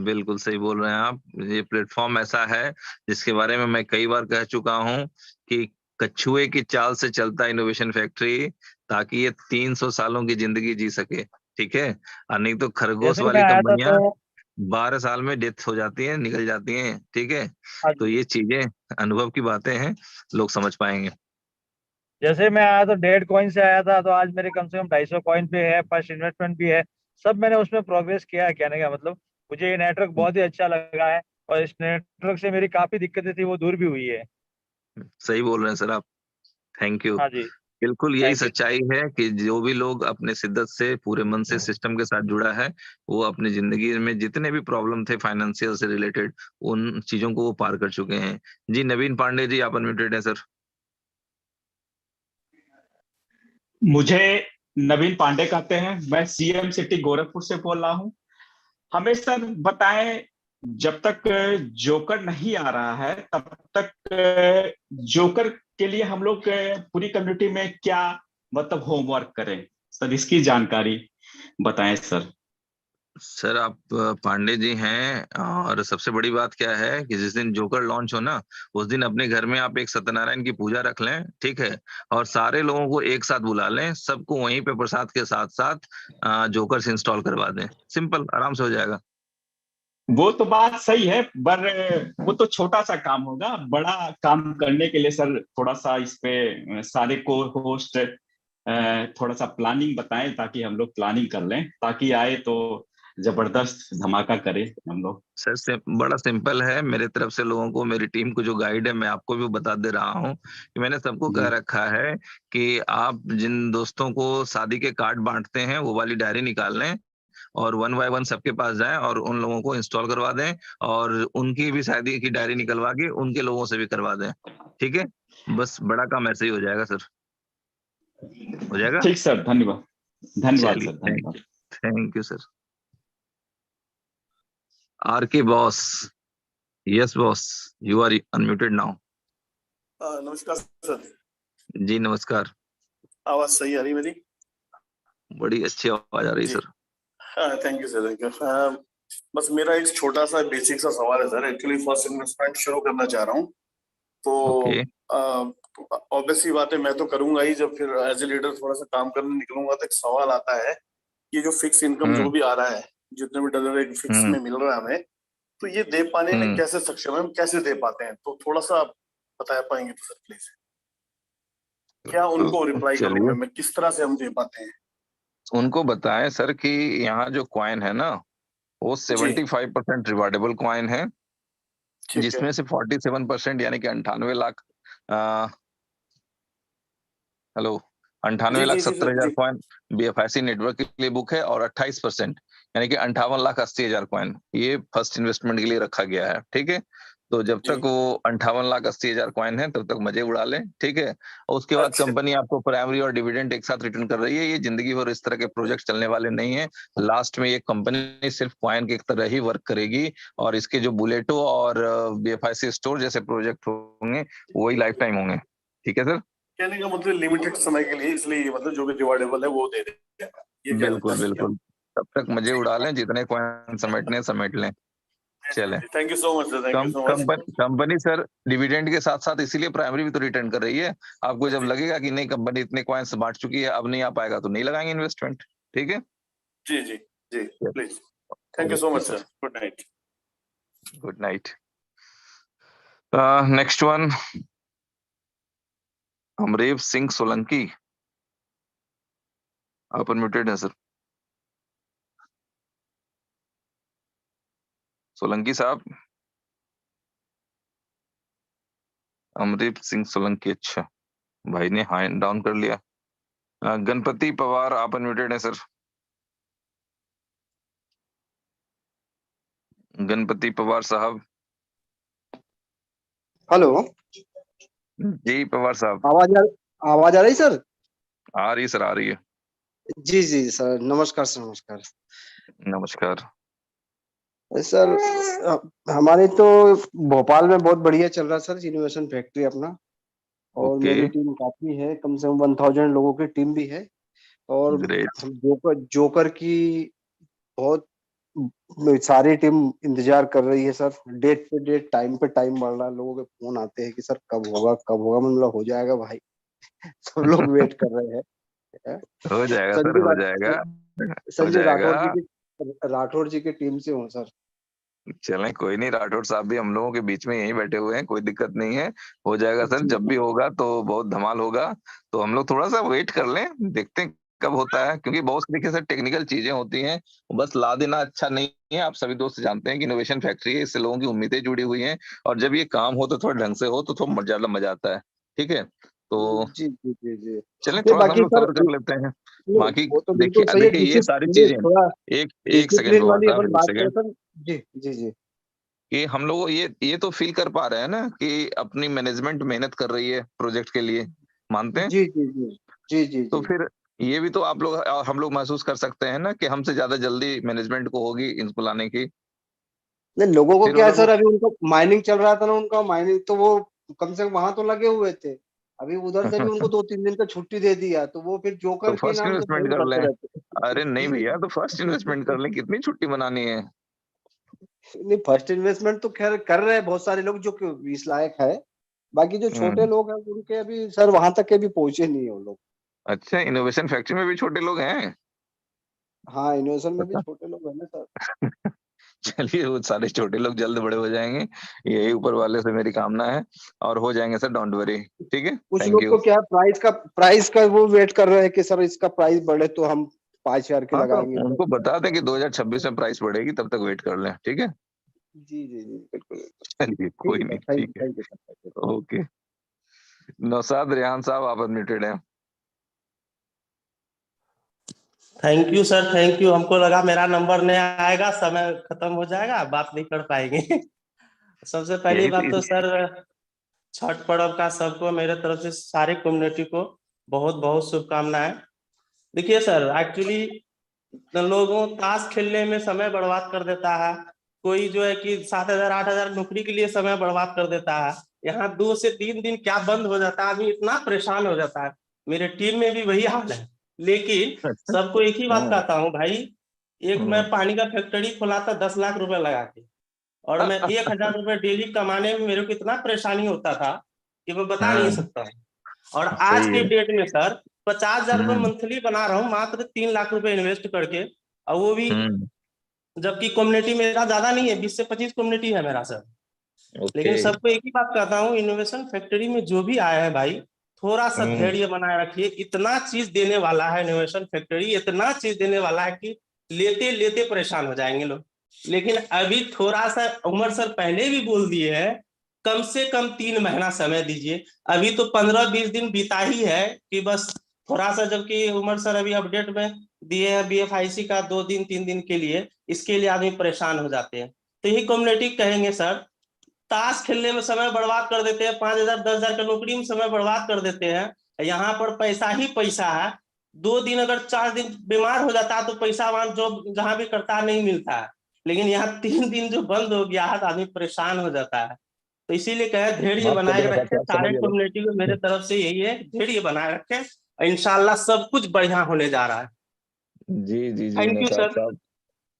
बिल्कुल सही बोल रहे हैं आप। ये प्लेटफॉर्म ऐसा है जिसके बारे में मैं कई बार कह चुका हूं कि कछुए की चाल से चलता इनोवेशन फैक्ट्री, ताकि ये 300 सालों की जिंदगी जी सके, ठीक है। और नहीं तो खरगोश जैसे मैं वाली आया था कंपनियां तो 12 साल में डेथ हो जाती हैं, निकल जाती हैं, ठीक है। हाँ तो जी, ये चीजें अनुभव की बातें हैं, लोग समझ पाएंगे। जैसे मैं आया तो 1.5 कॉइन से आया था, तो आज मेरे कम से कम 250 कॉइन पे है, फर्स्ट इन्वेस्टमेंट भी है, सब मैंने उसमें प्रोग्रेस किया है। कहने का मतलब मुझे ये नेटवर्क बहुत ही अच्छा लगा है, और इस नेटवर्क से मेरी काफी दिक्कतें थी वो दूर भी हुई है। सही बोल रहे हैं सर आप। Thank you. हाँ जी, बिल्कुल यही थैंक यू। सच्चाई है कि जो भी लोग अपने शिद्दत से पूरे मन से सिस्टम के साथ जुड़ा है, वो अपनी जिंदगी में जितने भी प्रॉब्लम थे फाइनेंशियल से रिलेटेड, उन चीजों को वो पार कर चुके हैं। जी नवीन पांडे जी, आप अनम्यूटेड है सर। मुझे नवीन पांडे कहते हैं, मैं सीएम सिटी गोरखपुर से बोल रहा हूँ। हमें सर बताएं, जब तक जोकर नहीं आ रहा है तब तक जोकर के लिए हम लोग पूरी कम्युनिटी में क्या मतलब होमवर्क करें सर, इसकी जानकारी बताएं सर। सर आप पांडे जी हैं, और सबसे बड़ी बात क्या है कि जिस दिन जोकर लॉन्च हो ना, उस दिन अपने घर में आप एक सत्यनारायण की पूजा रख लें, ठीक है। और सारे लोगों को एक साथ बुला लें, सबको वहीं पे प्रसाद के साथ साथ जोकर से इंस्टॉल करवा दें। सिंपल, आराम से हो जाएगा। वो तो बात सही है, पर वो तो छोटा सा काम होगा। बड़ा काम करने के लिए सर थोड़ा सा इस पे सारे को होस्ट थोड़ा सा प्लानिंग बताएं, ताकि हम लोग प्लानिंग कर लें, ताकि आए तो जबरदस्त धमाका करें हम लोग। सर से बड़ा सिंपल है, मेरे तरफ से लोगों को, मेरी टीम को जो गाइड है, मैं आपको भी बता दे रहा हूँ कि मैंने सबको कह रखा है कि आप जिन दोस्तों को शादी के कार्ड बांटते हैं, वो वाली डायरी निकाल लें और 1 बाय 1 सबके पास जाएं और उन लोगों को इंस्टॉल करवा दें, और उनकी भी शादी की डायरी निकलवा के उनके लोगों से भी करवा दें, ठीक है। बस बड़ा काम ऐसे ही हो जाएगा सर। हो जाएगा। ठीक सर, धन्यवाद। धन्यवाद चलिए, सर, धन्यवाद। Thank you sir. R K boss, yes boss, you are unmuted now. नमस्कार सर। जी नमस्कार। आवाज सही आ रही मेरी? बड़ी अच्छी आवाज आ रही जी, sir. Thank you sir, thank you. बस मेरा एक छोटा सा बेसिक सा सवाल है सर। एक्चुअली फर्स्ट इन्वेस्टमेंट शुरू करना चाह रहा हूँ, ओके। तो ऑब्वियसली बात है, मैं तो करूंगा ही। जब फिर एज ए लीडर थोड़ा सा काम करने निकलूंगा तो एक सवाल आता है, ये जो फिक्स इनकम जो भी आ रहा है, जितने भी डॉलर एक फिक्स में मिल रहा है हमें, तो ये दे पाने में कैसे सक्षम है, हम कैसे दे पाते हैं? तो थोड़ा सा बता पाएंगे तो सर प्लीज। क्या उनको रिप्लाई करूं चलिए, मैं किस तरह से हम दे पाते हैं? उनको बताएं सर कि यहाँ जो कॉइन है ना, वो जी 75% रिवार्डेबल कॉइन है, ठीक है। जिसमें से 47% यानी कि 98 लाख हेलो, जी जी जी 98,70,000 जी। कॉइन बीएफआईसी नेटवर्क के लिए बुक है, और 28% यानी कि 58,80,000 कॉइन ये फर्स्ट इन्वेस्टमेंट के लिए रखा गया है, ठीक है। तो जब तक वो 58,80,000 कॉइन है, तब तक मजे उड़ा लें, ठीक है। और उसके बाद अच्छा कंपनी आपको प्राइमरी और डिविडेंड एक साथ रिटर्न कर रही है। ये जिंदगी भर इस तरह के प्रोजेक्ट चलने वाले नहीं है। लास्ट में ये कंपनी सिर्फ कॉइन की तरह ही वर्क करेगी, और इसके जो बुलेटो और बीएफआईसी स्टोर जैसे प्रोजेक्ट होंगे, वही लाइफ टाइम होंगे, ठीक है सर। कहने का मतलब लिमिटेड समय के लिए, इसलिए मतलब जो भी रिवार्डेबल है वो दे देते हैं, ये क्या बिल्कुल जस्ट क्या? बिल्कुल, तब तक मजे उड़ा लें, जितने कॉइन समेटने समेट लें। चलें। Thank you so much sir, thank you so much. Company sir dividend के साथ साथ इसीलिए प्राइमरी भी तो रिटर्न कर रही है। आपको जब लगेगा कि नहीं कंपनी इतने कॉइन्स बांट चुकी है, अब नहीं आ पाएगा, तो नहीं लगाएंगे इन्वेस्टमेंट, ठीक है। जी जी जी please. Thank you so okay much sir, sir, good night. Good night. Next one, Amrev Singh Solanki, आप अनम्यूटेड है सर। सोलंकी साहब, अमरीप सिंह सोलंकी, अच्छा भाई ने हैंड डाउन कर लिया। गणपति पवार, आप अनम्यूटेड है सर। गणपति पवार साहब। हेलो, जी पवार साहब। आवाज आ रही सर? आ रही सर, आ रही है। जी जी सर, नमस्कार सर, नमस्कार। नमस्कार सर हमारे तो भोपाल में बहुत बढ़िया चल रहा है सर इनोवेशन फैक्ट्री अपना, और ओके, मेरी टीम काफी है, कम से कम 1000 लोगों की टीम भी है। और ग्रेट। हम जोकर जोकर की बहुत सारी टीम इंतजार कर रही है सर, डेट पे डेट, टाइम पे टाइम बढ़ रहा है, लोगों के फोन आते हैं कि सर कब होगा कब होगा, मतलब हो जाएगा भाई। सब लोग वेट कर रहे हैं। हो जाएगा सर, संजय हो जाएगा, हो संजय जाएगा। राठौर जी की टीम से हूँ सर। चलें, कोई नहीं, राठौर साहब भी हम लोगों के बीच में यहीं बैठे हुए हैं, कोई दिक्कत नहीं है, हो जाएगा सर। जी जब भी होगा तो बहुत धमाल होगा, तो हम लोग थोड़ा सा वेट कर लें, देखते हैं कब होता है, क्योंकि बहुत तरीके से टेक्निकल चीजें होती हैं, बस ला देना अच्छा नहीं है। आप सभी दोस्त जानते हैं कि इनोवेशन फैक्ट्री है, इससे लोगों की उम्मीदें जुड़ी हुई हैं, और जब ये काम हो तो थोड़ा ढंग से हो तो थोड़ा ज्यादा मजा आता है। ठीक है, तो जी जी जी जी चलें, नहीं, थोड़ा सा हम बाकी लोग सर सब्र कर लेते हैं। बाकी वो तो बिल्कुल देखिए सही है। देखिए ये सारी चीजें, थोड़ा एक एक सेकंड डिसिप्लिन प्रभात वाली साहब, अपन एक बात करें सेकंड, सर। जी जी जी कि हम लोग ये तो फील कर पा रहे हैं ना कि अपनी मैनेजमेंट मेहनत कर रही है प्रोजेक्ट के लिए, मानते हैं? जी जी जी जी जी तो जी फिर ये भी तो आप लोग और हम लोग महसूस कर सकते हैं ना कि हमसे ज्यादा जल्दी मैनेजमेंट को होगी इनको लाने की। नहीं, लोगों को फिर क्या है अगर सर, वो अभी उनको माइनिंग चल रहा था ना, उनका माइनिंग तो वो कम से कम वहां तो लगे हुए थे। अभी उधर से भी उनको 2-3 दिन का छुट्टी दे दिया, तो वो फिर तो जोकर के फर्स्ट नाम से इन्वेस्टमेंट फोन कर करते लें। रहते अरे नहीं भैया, तो फर्स्ट इन्वेस्टमेंट कर लें, कितनी छुट्टी बनानी है? नहीं, फर्स्ट इन्वेस्टमेंट तो खैर कर रहे हैं बहुत सारे लोग जो कि इस लायक है। बाकी जो छोटे हम्म। लोग हैं उनके अभी सर वहां तक के भी पहुंचे नहीं है वो लोग। अच्छा, इनोवेशन फैक्ट्री में भी छोटे लोग हैं? हाँ, इनोवेशन में भी छोटे लोग हैं ना सर। चलिए, वो सारे छोटे लोग जल्द बड़े हो जाएंगे, यही ऊपर वाले से मेरी कामना है, और हो जाएंगे सर, डोंट वरी। ठीक है, कुछ थैंक लोग यू। तो क्या प्राइस का वो वेट कर रहे हैं कि सर इसका प्राइस बढ़े तो हम 5,000 के हाँ, तो लगाएंगे, उनको 10,000 बता के दें कि लगाएंगे। 2026 में प्राइस बढ़ेगी, तब तक वेट कर लें। ठीक है, जी जी जी बिल्कुल। चलिए, ठीक कोई है नहीं, सर, ठीक है, thank you sir. Okay. Naushad Rehan साहब, आप अनम्यूटेड हैं। Thank you sir, thank you. हमको लगा मेरा नंबर नहीं आएगा, समय खत्म हो जाएगा, बात नहीं कर पाएंगे। सबसे पहली यही बात तो तो सर, छठ पर्व का सबको मेरे तरफ से सारी कम्युनिटी को बहुत बहुत शुभकामनाएं। देखिए सर, एक्चुअली लोगों ताश खेलने में समय बर्बाद कर देता है, कोई जो है कि 7,000 8,000 नौकरी के लिए समय बर्बाद कर देता है, यहाँ 2 से 3 दिन क्या बंद हो जाता है, आदमी इतना परेशान हो जाता है। मेरे टीम में भी वही हाल है, लेकिन अच्छा। सबको एक ही बात हाँ। कहता हूँ भाई, एक मैं पानी का फैक्ट्री खोला था 10 लाख रुपए लगा के, और मैं 1,000 रुपए डेली कमाने में मेरे को इतना परेशानी होता था कि मैं बता नहीं हाँ, सकता हूँ। और आज सही के है। डेट में सर 50,000 रुपए हम्म। मंथली बना रहा हूँ मात्र 3 लाख रुपए इन्वेस्ट करके, और वो भी हम्म। जबकि कम्युनिटी मेरा ज्यादा नहीं है, 20 से 25 कम्युनिटी है मेरा सर। ओके। लेकिन सबको एक ही बात कहता हूँ, इनोवेशन फैक्ट्री में जो भी आया है भाई, थोड़ा सा हम्म। धैर्य बनाए रखिए। इतना चीज देने वाला है इनोवेशन फैक्ट्री, इतना चीज देने वाला है कि लेते लेते परेशान हो जाएंगे लोग। लेकिन अभी थोड़ा सा, उमर सर पहले भी बोल दिए हैं, कम से कम 3 महीना समय दीजिए। अभी तो 15-20 दिन बीता ही है कि बस थोड़ा सा, जबकि उमर सर अभी अपडेट में दिए हैं BFIC का 2 दिन 3 दिन के लिए, इसके लिए आदमी परेशान हो जाते हैं। तो यही कम्युनिटी कहेंगे सर, ताश खेलने में समय बर्बाद कर देते हैं, 5,000 10,000 का नौकरी में समय बर्बाद कर देते हैं, यहाँ पर पैसा ही पैसा है। 2 दिन अगर 4 दिन बीमार हो जाता है तो पैसा वहां जो जहां भी करता है नहीं मिलता है, लेकिन यहाँ 3 दिन जो बंद हो गया है तो आदमी परेशान हो जाता है। तो इसीलिए कहे धैर्य माफ कर बनाए देना रखे, साहब, समझ सारे गया कम्युनिटी को मेरे भाई। तरफ से यही है, धैर्य बनाए रखे, इंशाल्लाह सब कुछ बढ़िया होने जा रहा है। जी जी जी, थैंक यू नौशाद सर। साहब,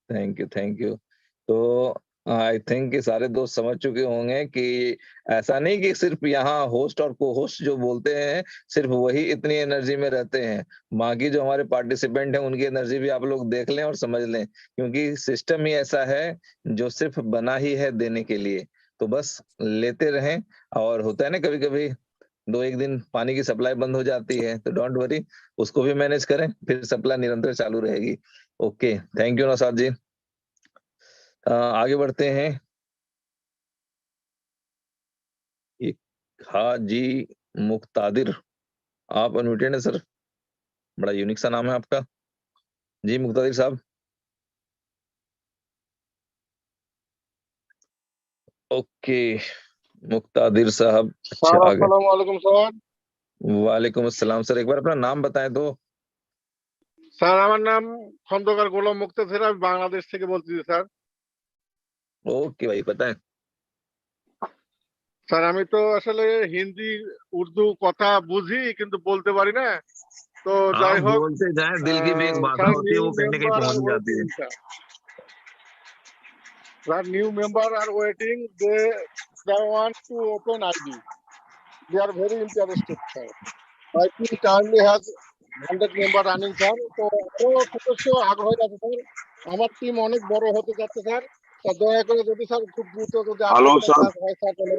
थैंक यू, थैंक यू। तो आई थिंक कि सारे दोस्त समझ चुके होंगे कि ऐसा नहीं कि सिर्फ यहाँ होस्ट और को होस्ट जो बोलते हैं सिर्फ वही इतनी एनर्जी में रहते हैं, बाकी जो हमारे पार्टिसिपेंट हैं उनकी एनर्जी भी आप लोग देख लें और समझ लें, क्योंकि सिस्टम ही ऐसा है जो सिर्फ बना ही है देने के लिए। तो बस लेते रहें, और होता है ना कभी कभी 2-1 दिन पानी की सप्लाई बंद हो जाती है, तो डोंट वरी, उसको भी मैनेज करें, फिर सप्लाई निरंतर चालू रहेगी। ओके, थैंक यू नौशाद जी। आगे बढ़ते हैं। एक हाजी मुक्तादिर, आप अनम्यूटेड है सर, बड़ा यूनिक सा नाम है आपका। जी मुक्तादिर साहब। ओके, मुक्तादिर साहब, सर अच्छा आ गए। अस्सलाम वालेकुम सर। वालेकुम अस्सलाम सर, एक बार अपना नाम बताएं तो। স্যার আমার নাম খন্দকার গোলাম মুক্তাদির, আমি বাংলাদেশ থেকে বলতেছি স্যার। ओके भाई, बताएं। স্যার আমি তো আসলে হিন্দি উর্দু কথা বুঝি কিন্তু বলতে পারি না, তো आप যাই হোক बोलते जाएं, दिल की भी एक भाषा স্যার होती है, নিউ वो कहीं ना कहीं মেম্বার আর पहुंच जाती है। Waiting sir. Sir, new member are waiting. They want to open ID. They are very interested, sir. I think currently has 100 member running, sir. তো আরো সদস্য আগ্রহী আছে স্যার। আমার টিম অনেক বড় হতে যাচ্ছে স্যার। তো দয়া করে যদি স্যার খুব দ্রুত যদি हेलो আপনাদের सर। কাজ হয় স্যার তাহলে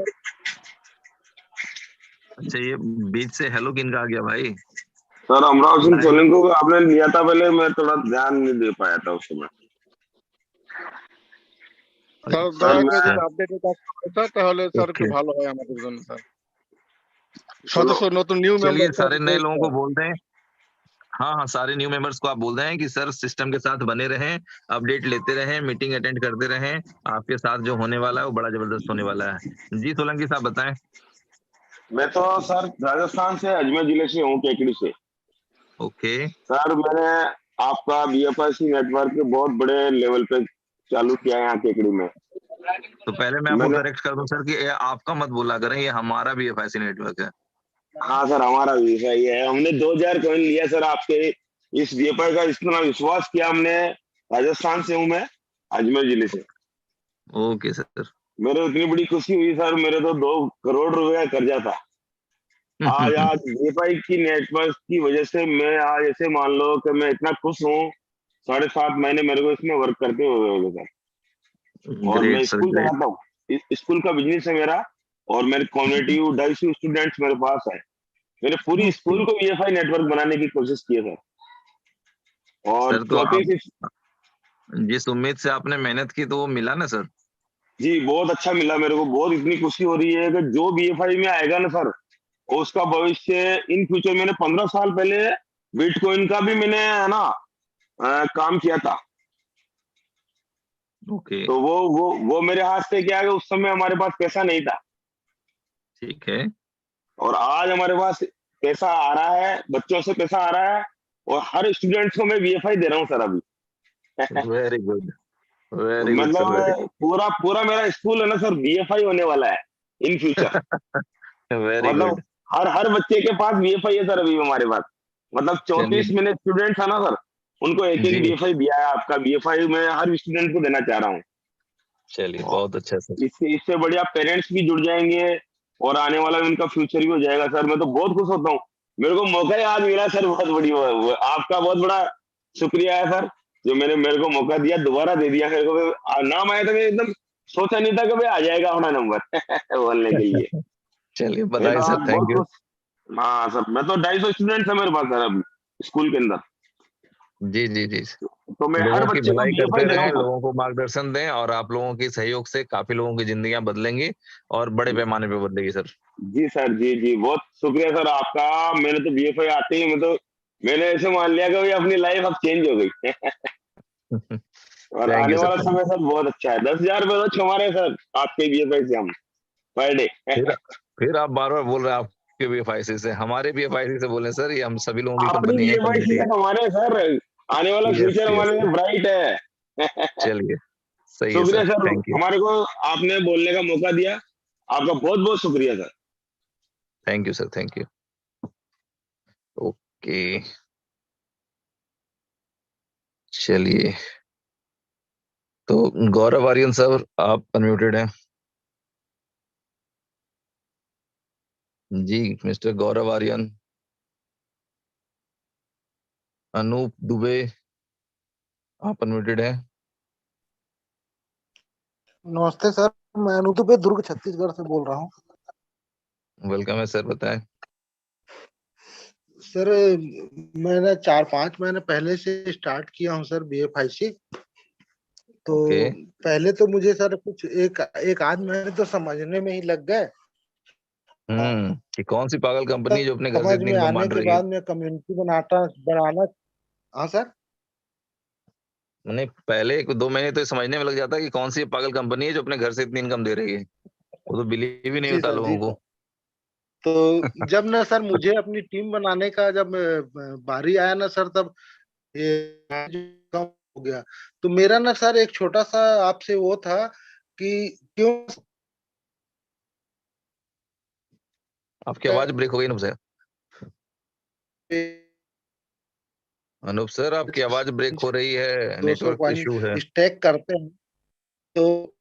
अच्छा, ये बीच से हेलो किनका आ गया भाई? सर अमराव सिंह लाइन सोलंकी को आपने लिया था पहले, मैं थोड़ा ध्यान नहीं दे पाया था उस समय। স্যার सर দয়া করে मैं যদি আপডেটের কাজ হয় স্যার তাহলে স্যার একটু ओके, ভালো হয় আমাদের জন্য স্যার। चलो সদস্য নতুন নিউ चलिए মেম্বার স্যার सारे नए लोगों को बोल दें। हाँ हाँ, सारे न्यू मेंबर्स को आप बोल रहे हैं कि सर सिस्टम के साथ बने रहें, अपडेट लेते रहें, मीटिंग अटेंड करते रहें। आपके साथ जो होने वाला है वो बड़ा जबरदस्त होने वाला है। जी सोलंकी साहब बताएं। मैं तो सर राजस्थान से अजमेर जिले से हूँ, केकड़ी से। ओके, सर मैंने आपका BFIC नेटवर्क बहुत बड़े लेवल पे चालू किया है यहाँ केकड़ी में। तो पहले मैं आपको मैंने करेक्ट कर दूं सर कि ये आपका मत बोला करें, ये हमारा भी BFIC नेटवर्क है। हाँ सर हमारा BFI है। हमने 2000 कॉइन लिया सर आपके इस BFI का, इतना विश्वास किया हमने। राजस्थान से हूँ मैं, अजमेर जिले से। Okay sir. मेरे इतनी बड़ी खुशी हुई सर, मेरे तो 2 करोड़ रुपए का कर्जा था। आज BFI की नेटवर्क की वजह से मैं आज ऐसे मान लो कि मैं इतना खुश हूँ। 7.5 महीने मेरे को इसमें वर्क करते हुए हो गए सर। और मैं ग्रेट सर, स्कूल ग्रेट। चलाता हूँ, स्कूल का बिजनेस है मेरा। और मेरे कम्युनिटी 250 स्टूडेंट्स मेरे पास है। मैंने पूरी स्कूल को BFI नेटवर्क बनाने की कोशिश की है सर। और सर तो आप 34 जिस उम्मीद से आपने मेहनत की तो वो मिला ना सर? जी बहुत अच्छा मिला मेरे को। बहुत इतनी खुशी हो रही है कि जो BFI में आएगा ना सर, उसका भविष्य इन फ्यूचर। मैंने 15 साल पहले बिटकॉइन का भी मैंने है ना काम किया था। ओके, तो वो मेरे हाथ से क्या है, उस समय हमारे पास पैसा नहीं था। ठीक है। और आज हमारे पास पैसा आ रहा है, बच्चों से पैसा आ रहा है। और हर स्टूडेंट्स को मैं BFI दे रहा हूँ सर अभी। Very good, very good sir, very मतलब पूरा मेरा स्कूल है ना सर BFI होने वाला है इन फ्यूचर। गुड, वेरी मतलब गुड। हर बच्चे के पास BFI है सर अभी हमारे पास। मतलब 34 चलिए मैंने स्टूडेंट था ना सर, उनको एक जी, BFI दिया है। आपका BFI मैं हर स्टूडेंट को देना चाह रहा हूँ। चलिए बहुत अच्छा सर। इससे बढ़िया पेरेंट्स भी जुड़ जाएंगे और आने वाला उनका फ्यूचर भी हो जाएगा सर। मैं तो बहुत खुश होता हूँ, मेरे को मौका ही आज मिला सर। बहुत बड़ी आपका बहुत बड़ा शुक्रिया है सर, जो मेरे को मौका दिया, दोबारा दे दिया मेरे को। नाम आया था, मैं एकदम सोचा नहीं था कि भाई आ जाएगा अपना नंबर बोलने के लिए। चलिए मैं बधाई तो सर, आज थैंक बहुत यू। खुश। हाँ सर, मैं तो 250 स्टूडेंट है मेरे पास सर अभी स्कूल के अंदर। जी जी जी, तो मैं हर लोगों की बच्चे को भलाई BFI करते दे रहा रहें, हूँ सर। लोगों को मार्गदर्शन दें और आप लोगों के सहयोग से काफी लोगों की जिंदगियां बदलेंगी और बड़े पैमाने पे बदलेगी सर। जी सर, जी जी बहुत शुक्रिया सर आपका। मैंने तो BFI आते ही मैंने ऐसे मान लिया कि भाई अपनी लाइफ अब चेंज हो गई। और थैंक आने यू सर, वाला थैंक समय यू। सर बहुत अच्छा है। 10,000 रुपए तो छमा रहे हैं सर आपके BFI से हम पर डे। फिर आप बार बार बोल रहे हैं आपके BFIC से, हमारे BFIC से बोले सर, ये हम सभी लोगों की अपनी कंपनी है, BFI कम्युनिटी है। से हमारे सर आने वाला यस फ्यूचर यस, हमारे लिए ब्राइट है। चलिए सही है शुक्रिया सर, सर, थैंक यू, हमारे को आपने बोलने का मौका दिया। आपका बहुत बहुत शुक्रिया sir. Thank you sir, thank you. Okay चलिए, तो गौरव आर्यन सर आप अनम्यूटेड हैं। जी मिस्टर गौरव आर्यन। अनूप दुबे आप अनम्यूटेड हैं। नमस्ते सर, मैं अनूप दुबे दुर्ग छत्तीसगढ़ से बोल रहा हूँ। वेलकम है सर, बताएं। सर मैंने 4-5 महीने पहले से स्टार्ट किया हूँ सर BFIC। तो ओके, पहले तो मुझे सर कुछ एक आध महीने तो समझने में ही लग गए। कि कौन सी पागल कंपनी है जो अपने घर से समझ इतनी में इनकम आने मान के रही है। बाद मैं कम्युनिटी बनाना। हाँ सर, नहीं, पहले 1-2 महीने तो ये समझने में लग जाता है कि कौन सी पागल कंपनी है जो अपने घर से इतनी इनकम दे रही है। वो तो बिलीव ही नहीं जी होता सर, लोगों जी को। सर। तो जब ना सर मुझे अपनी टीम बनाने का जब बारी आया ना सर, तब ये कम हो गया। तो मेरा ना सर एक छोटा सा आपसे वो था कि क्यों आपकी आवाज ब्रेक हो गई अनूप सर। अनूप सर आपकी आवाज ब्रेक हो रही है, 200 नेटवर्क कॉइन इशू है। स्टैक करते हैं। तो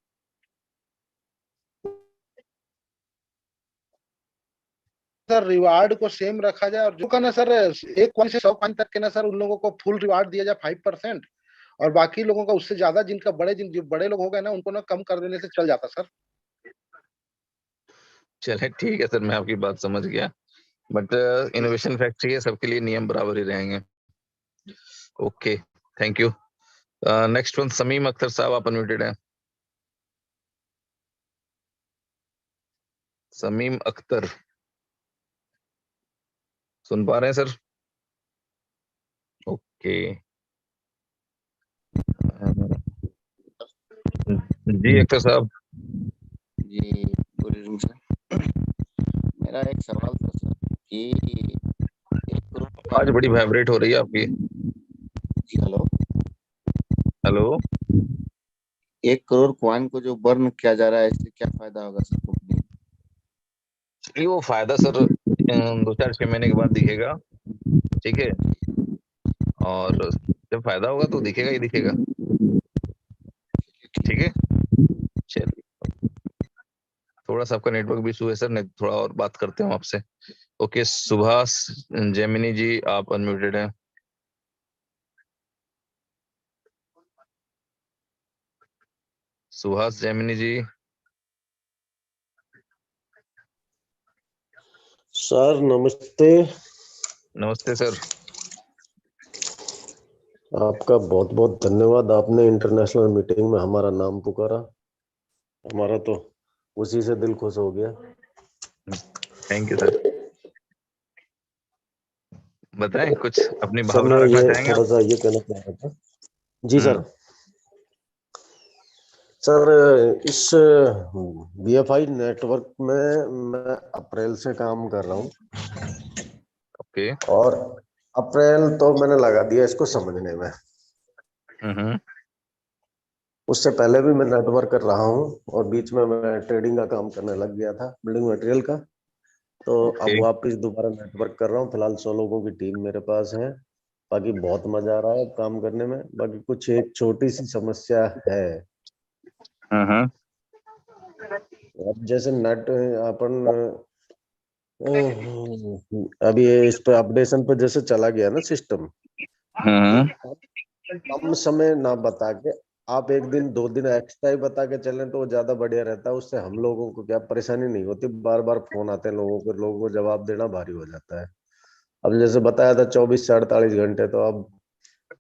सर रिवार्ड को सेम रखा जाए और जो का ना सर 1 कॉइन से 100 कॉइन तक के ना सर उन लोगों को फुल रिवार्ड दिया जाए 5%, और बाकी लोगों का उससे ज्यादा जिनका जो बड़े लोग हो गए ना उनको ना कम कर देने से चल जाता सर। चले ठीक है सर, मैं आपकी बात समझ गया, बट इनोवेशन फैक्ट्री है, सबके लिए नियम बराबर ही रहेंगे। Okay, thank you. Next one Sameem Akhtar साहब, आप अनम्यूटेड हैं। समीम अख्तर, सुन पा रहे हैं सर? ओके, जी अख्तर साहब। जी गुड इवनिंग सर। मेरा एक सवाल था सर कि 1 करोड़ आज बड़ी वाइब्रेट हो रही है आपकी। जी हेलो। हेलो। 1 करोड़ कॉइन को जो बर्न किया जा रहा है, इससे क्या फायदा होगा सर कंपनी? चलिए वो फायदा सर 2-4-6 महीने के बाद दिखेगा, ठीक है, और जब फायदा होगा तो दिखेगा ही दिखेगा। ठीक है, चलिए, थोड़ा सा आपका नेटवर्क भी इशू है सर, नहीं थोड़ा और बात करते हैं आपसे। ओके, सुभाष जेमिनी जी, आप अनम्यूटेड हैं। सुभाष जेमिनी जी। सर नमस्ते। नमस्ते सर। आपका बहुत बहुत धन्यवाद, आपने इंटरनेशनल मीटिंग में हमारा नाम पुकारा, हमारा तो उसी से दिल खुश हो गया। Thank you sir. बताएं कुछ अपनी सर भावना मैं रखना ये चाहेंगे थोड़ा आप? सा ये कहना चाह रहा था। जी सर। सर इस BFI नेटवर्क में मैं अप्रैल से काम कर रहा हूँ। ओके। और अप्रैल तो मैंने लगा दिया इसको समझने में। उससे पहले भी मैं नेटवर्क कर रहा हूँ और बीच में मैं ट्रेडिंग का काम करने लग गया था, बिल्डिंग मटेरियल का। तो अब वापस दोबारा नेटवर्क कर रहा हूँ। फिलहाल 100 लोगों की टीम मेरे पास है। बाकी बहुत मजा आ रहा है काम करने में। बाकी कुछ एक छोटी सी समस्या है। अब जैसे नेट अपन अभी इस पे अपडेशन पे जैसे चला गया ना सिस्टम, कम समय ना बता के आप 1 दिन 2 दिन एक्स्ट्रा ही बता के चलें तो वो ज्यादा बढ़िया रहता है। उससे हम लोगों को क्या परेशानी नहीं होती, बार बार फोन आते हैं लोगों को जवाब देना भारी हो जाता है। अब जैसे बताया था 24 से 48 घंटे, तो अब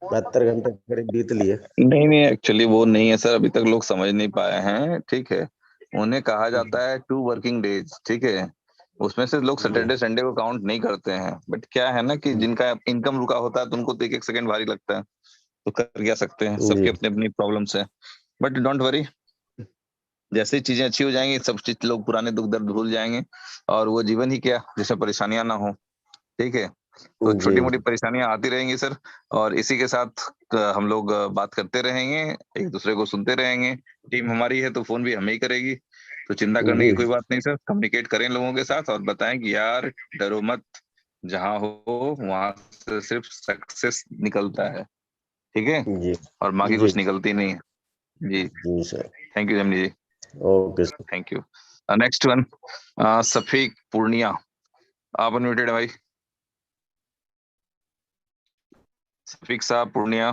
72 घंटे करीब बीत लिए। नहीं एक्चुअली वो नहीं है सर, अभी तक लोग समझ नहीं पाए हैं। ठीक है, उन्हें कहा जाता है 2 वर्किंग डेज, ठीक है, उसमें से लोग सैटरडे संडे को काउंट नहीं करते हैं। बट क्या है ना कि जिनका इनकम रुका होता है तो उनको तो 1-1 सेकंड भारी लगता है, तो कर क्या सकते हैं, सबकी अपनी अपनी प्रॉब्लम्स है। बट डोंट वरी, जैसे ही चीजें अच्छी हो जाएंगी सब चीज लोग पुराने दुख दर्द भूल जाएंगे, और वो जीवन ही क्या जिसमें परेशानियां ना हो। ठीक है, तो छोटी मोटी परेशानियां आती रहेंगी सर, और इसी के साथ हम लोग बात करते रहेंगे, एक दूसरे को सुनते रहेंगे। टीम हमारी है तो फोन भी हमें ही करेगी, तो चिंता करने की कोई बात नहीं सर। कम्युनिकेट करें लोगों के साथ और बताएं कि यार डरो मत, जहां हो वहां से सिर्फ सक्सेस निकलता है। ठीक है, और बाकी कुछ निकलती नहीं है। जी sir. Thank you Jamni ji. Okay thank you. Next one Safiq Purnia, आप अनम्यूटेड है भाई। सफीक साहब पूर्णिया,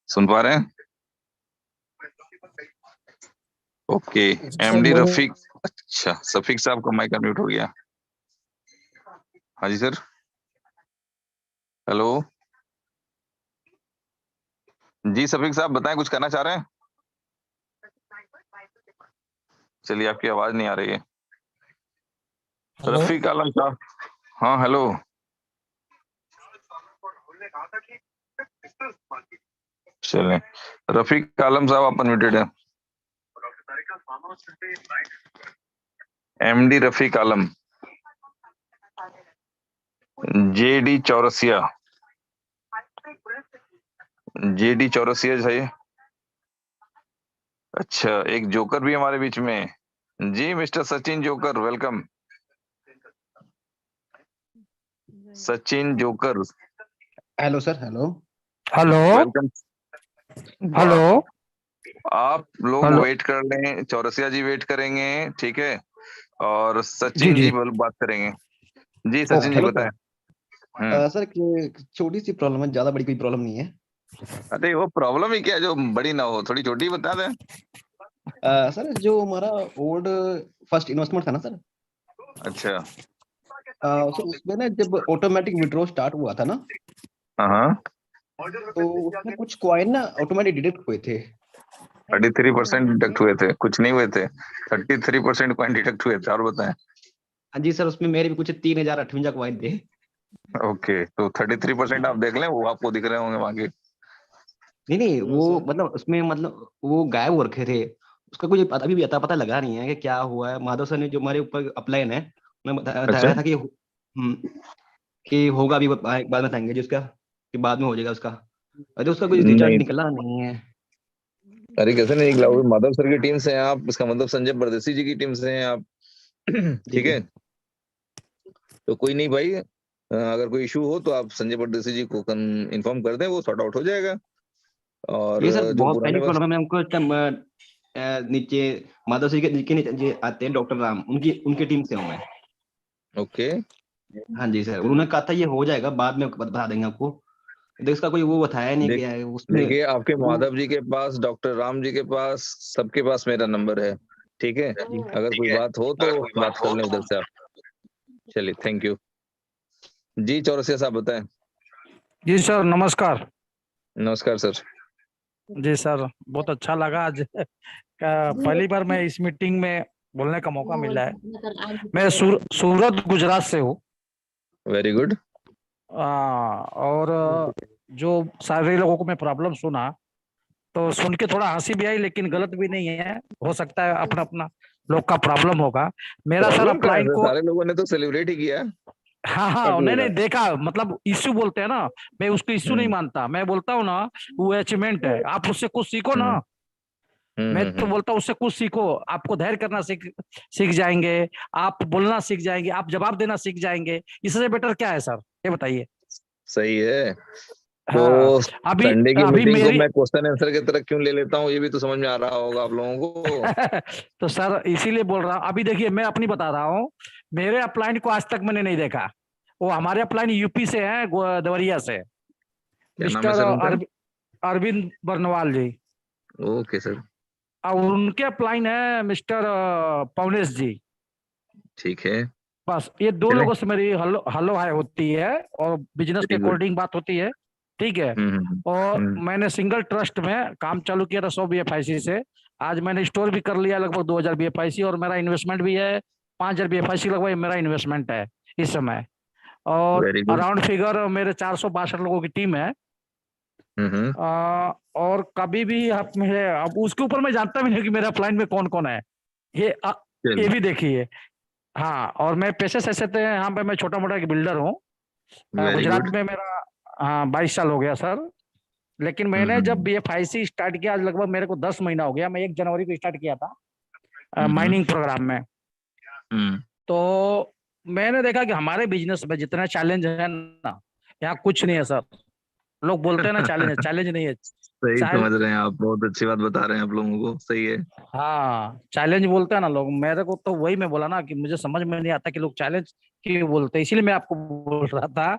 सुन पा रहे हैं? Okay, MD Rafiq. अच्छा, सफीक साहब का माइक अनम्यूट हो गया। हाँ जी सर, हेलो जी। सफीक साहब बताएं, कुछ करना चाह रहे हैं? चलिए, आपकी आवाज नहीं आ रही है। रफीक आलम साहब, हाँ हेलो। चलें, रफीक आलम साहब आप अनम्यूटेड हैं। MD Rafiq Alam, JD Chaurasia, JD Chaurasia है। अच्छा, एक जोकर भी हमारे बीच में है। जी mister Sachin joker, welcome. Sachin joker, hello sir. Hello welcome. Hello आप लोग हेलो वेट कर लें, चौरसिया जी वेट करेंगे, ठीक है, और जी सचिन जी जी बात करेंगे। जी सचिन जी ओके बताएं। सर एक छोटी सी प्रॉब्लम है, ज्यादा बड़ी कोई प्रॉब्लम नहीं है। अरे वो प्रॉब्लम ही क्या है जो बड़ी ना हो, थोड़ी छोटी बता दें। सर जो हमारा ओल्ड फर्स्ट इन्वेस्टमेंट था ना सर, अच्छा। सर उसमें ना जब ऑटोमेटिक विड्रॉ स्टार्ट हुआ था ना, हाँ, तो उसमें कुछ कॉइन ना ऑटोमेटिक डिडक्ट हुए थे। 33% डिडक्ट हुए थे, कुछ नहीं हुए थे, 33% कॉइन डिडक्ट हुए थे। और बताएं। हाँ जी सर, उसमें मेरे भी कुछ 3058 कॉइन थे। ओके, तो 33% आप देख लें, वो आपको दिख रहे होंगे वहां के। नहीं नहीं, वो मतलब उसमें मतलब वो गायब हो रखे थे, उसका कुछ अभी भी पता लगा नहीं है कि क्या हुआ है। माधव सर ने जो हमारे ऊपर अप्लाइन है, उन्होंने अच्छा। बताया था कि होगा, अभी बाद में बताएंगे जी उसका, कि बाद में हो जाएगा उसका। अरे उसका कोई रिजल्ट नहीं, निकला नहीं है। अरे कैसे नहीं निकला? वो माधव सर की टीम से हैं आप, इसका मतलब संजय परदेसी जी की टीम से हैं आप। जी ठीक जी है, तो कोई नहीं भाई, अगर कोई इशू हो तो आप संजय परदेसी जी को इन्फॉर्म कर दें, वो सॉर्ट आउट हो जाएगा। और ये सर जो बहुत पुराने पहली प्रॉब्लम है हमको। नीचे माधव सिंह के नीचे जो आते हैं डॉक्टर राम, उनकी उनकी टीम से हूँ मैं। ओके, हाँ जी सर, उन्होंने कहा था ये हो जाएगा, बाद में बता देंगे आपको। तो इसका कोई वो बताया नहीं गया है उसमें। देखिए आपके वो माधव जी के पास, डॉक्टर राम जी के पास, सबके पास मेरा नंबर है। ठीक है, अगर कोई बात हो तो बात कर लें उधर से आप। चलिए, थैंक यू जी। चौरसिया साहब बताएं। जी सर, नमस्कार। नमस्कार सर। जी सर, बहुत अच्छा लगा आज पहली बार मैं इस मीटिंग में बोलने का मौका मिला है। मैं सूरत गुजरात से हूँ। Very good. और जो सारे लोगों को मैं प्रॉब्लम सुना, तो सुन के थोड़ा हंसी भी आई, लेकिन गलत भी नहीं है। हो सकता है अपना अपना लोग का प्रॉब्लम होगा। मेरा सर प्रॉब्लम क्या है अपलाइन सर? को, सारे लोगों ने तो सेलिब्रेट ही किया। हाँ हाँ, नहीं देखा, मतलब इश्यू बोलते हैं ना, मैं उसको इश्यू नहीं मानता। मैं बोलता हूँ ना, वो अचीवमेंट है, आप उससे कुछ सीखो ना। मैं तो बोलता हूँ उससे कुछ सीखो, आपको धैर्य करना सीख जाएंगे, आप बोलना सीख जाएंगे, आप जवाब देना सीख जाएंगे। इससे बेटर क्या है सर, ये बताइए। सही है। हाँ, तो अभी संडे की अभी मीटिंग को मेरी मैं क्वेश्चन आंसर की तरह क्यों ले लेता हूँ, ये भी तो समझ में आ रहा होगा आप लोगों को। तो सर इसीलिए बोल रहा हूँ। अभी देखिए, मैं अपनी बता रहा हूँ, मेरे अपलाइन को आज तक मैंने नहीं देखा। वो हमारे अपलाइन यूपी से है, देवरिया से, क्या नाम है मिस्टर सर उनका? अरविंद बर्नवाल जी। Okay sir. और उनके अपलाइन है मिस्टर पवनेश जी। ठीक है। बस ये दो चलें। लोगों से मेरी हलो हलो हाय होती है, और बिजनेस के वेरी गुड। अकॉर्डिंग बात होती है। ठीक है। और मैंने सिंगल ट्रस्ट में काम चालू किया था 100 BFIC से। आज मैंने स्टोर भी कर लिया लगभग 2000 BFIC, और मेरा इन्वेस्टमेंट भी है 5000 BFIC लगभग मेरा इन्वेस्टमेंट है इस समय। और वेरी गुड। अराउंड फिगर मेरे 462 लोगों की टीम है। और कभी भी आप मेरे, अब उसके ऊपर मैं जानता भी नहीं कि मेरे अपलाइन में कौन कौन है, ये ये भी देखिए। हाँ, और मैं पैसे से थे यहाँ पे, मैं छोटा मोटा एक बिल्डर हूँ। Very Gujarat good. में मेरा, हाँ, 22 साल हो गया सर। लेकिन मैंने जब BFIC स्टार्ट किया, आज लगभग मेरे को 10 महीना हो गया। मैं 1 जनवरी को स्टार्ट किया था माइनिंग प्रोग्राम में। तो मैंने देखा कि हमारे बिजनेस में जितना चैलेंज है ना, यहाँ कुछ नहीं है सर। लोग बोलते हैं ना चैलेंज है, चैलेंज नहीं है। सही समझ रहे हैं आप, बहुत अच्छी बात बता रहे हैं आप लोगों को, सही है। हाँ, चैलेंज बोलते हैं ना लोग, मेरे को तो वही मैं बोला ना कि मुझे समझ में नहीं आता कि लोग चैलेंज क्यों बोलते हैं। इसीलिए मैं आपको बोल रहा था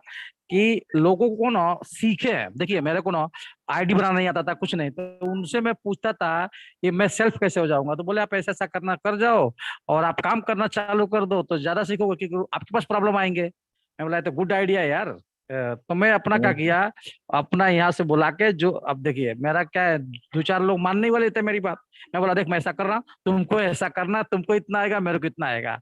कि लोगों को ना सीखे। देखिए, मेरे को ना आईडी बनाना नहीं आता था, कुछ नहीं, तो उनसे मैं पूछता था कि मैं सेल्फ कैसे हो जाऊंगा। तो बोले आप ऐसा ऐसा करना कर जाओ, और आप काम करना चालू कर दो, तो ज्यादा सीखोगे, क्योंकि आपके पास प्रॉब्लम आएंगे। मैं बोला तो गुड आइडिया यार। तो मैं अपना क्या किया, अपना यहाँ से बुला के, जो अब देखिए मेरा क्या है, 2-4 लोग मानने वाले थे मेरी बात। मैं बोला देख, मैं ऐसा कर रहा हूँ, तुमको ऐसा करना, तुमको इतना आएगा, मेरे को इतना आएगा।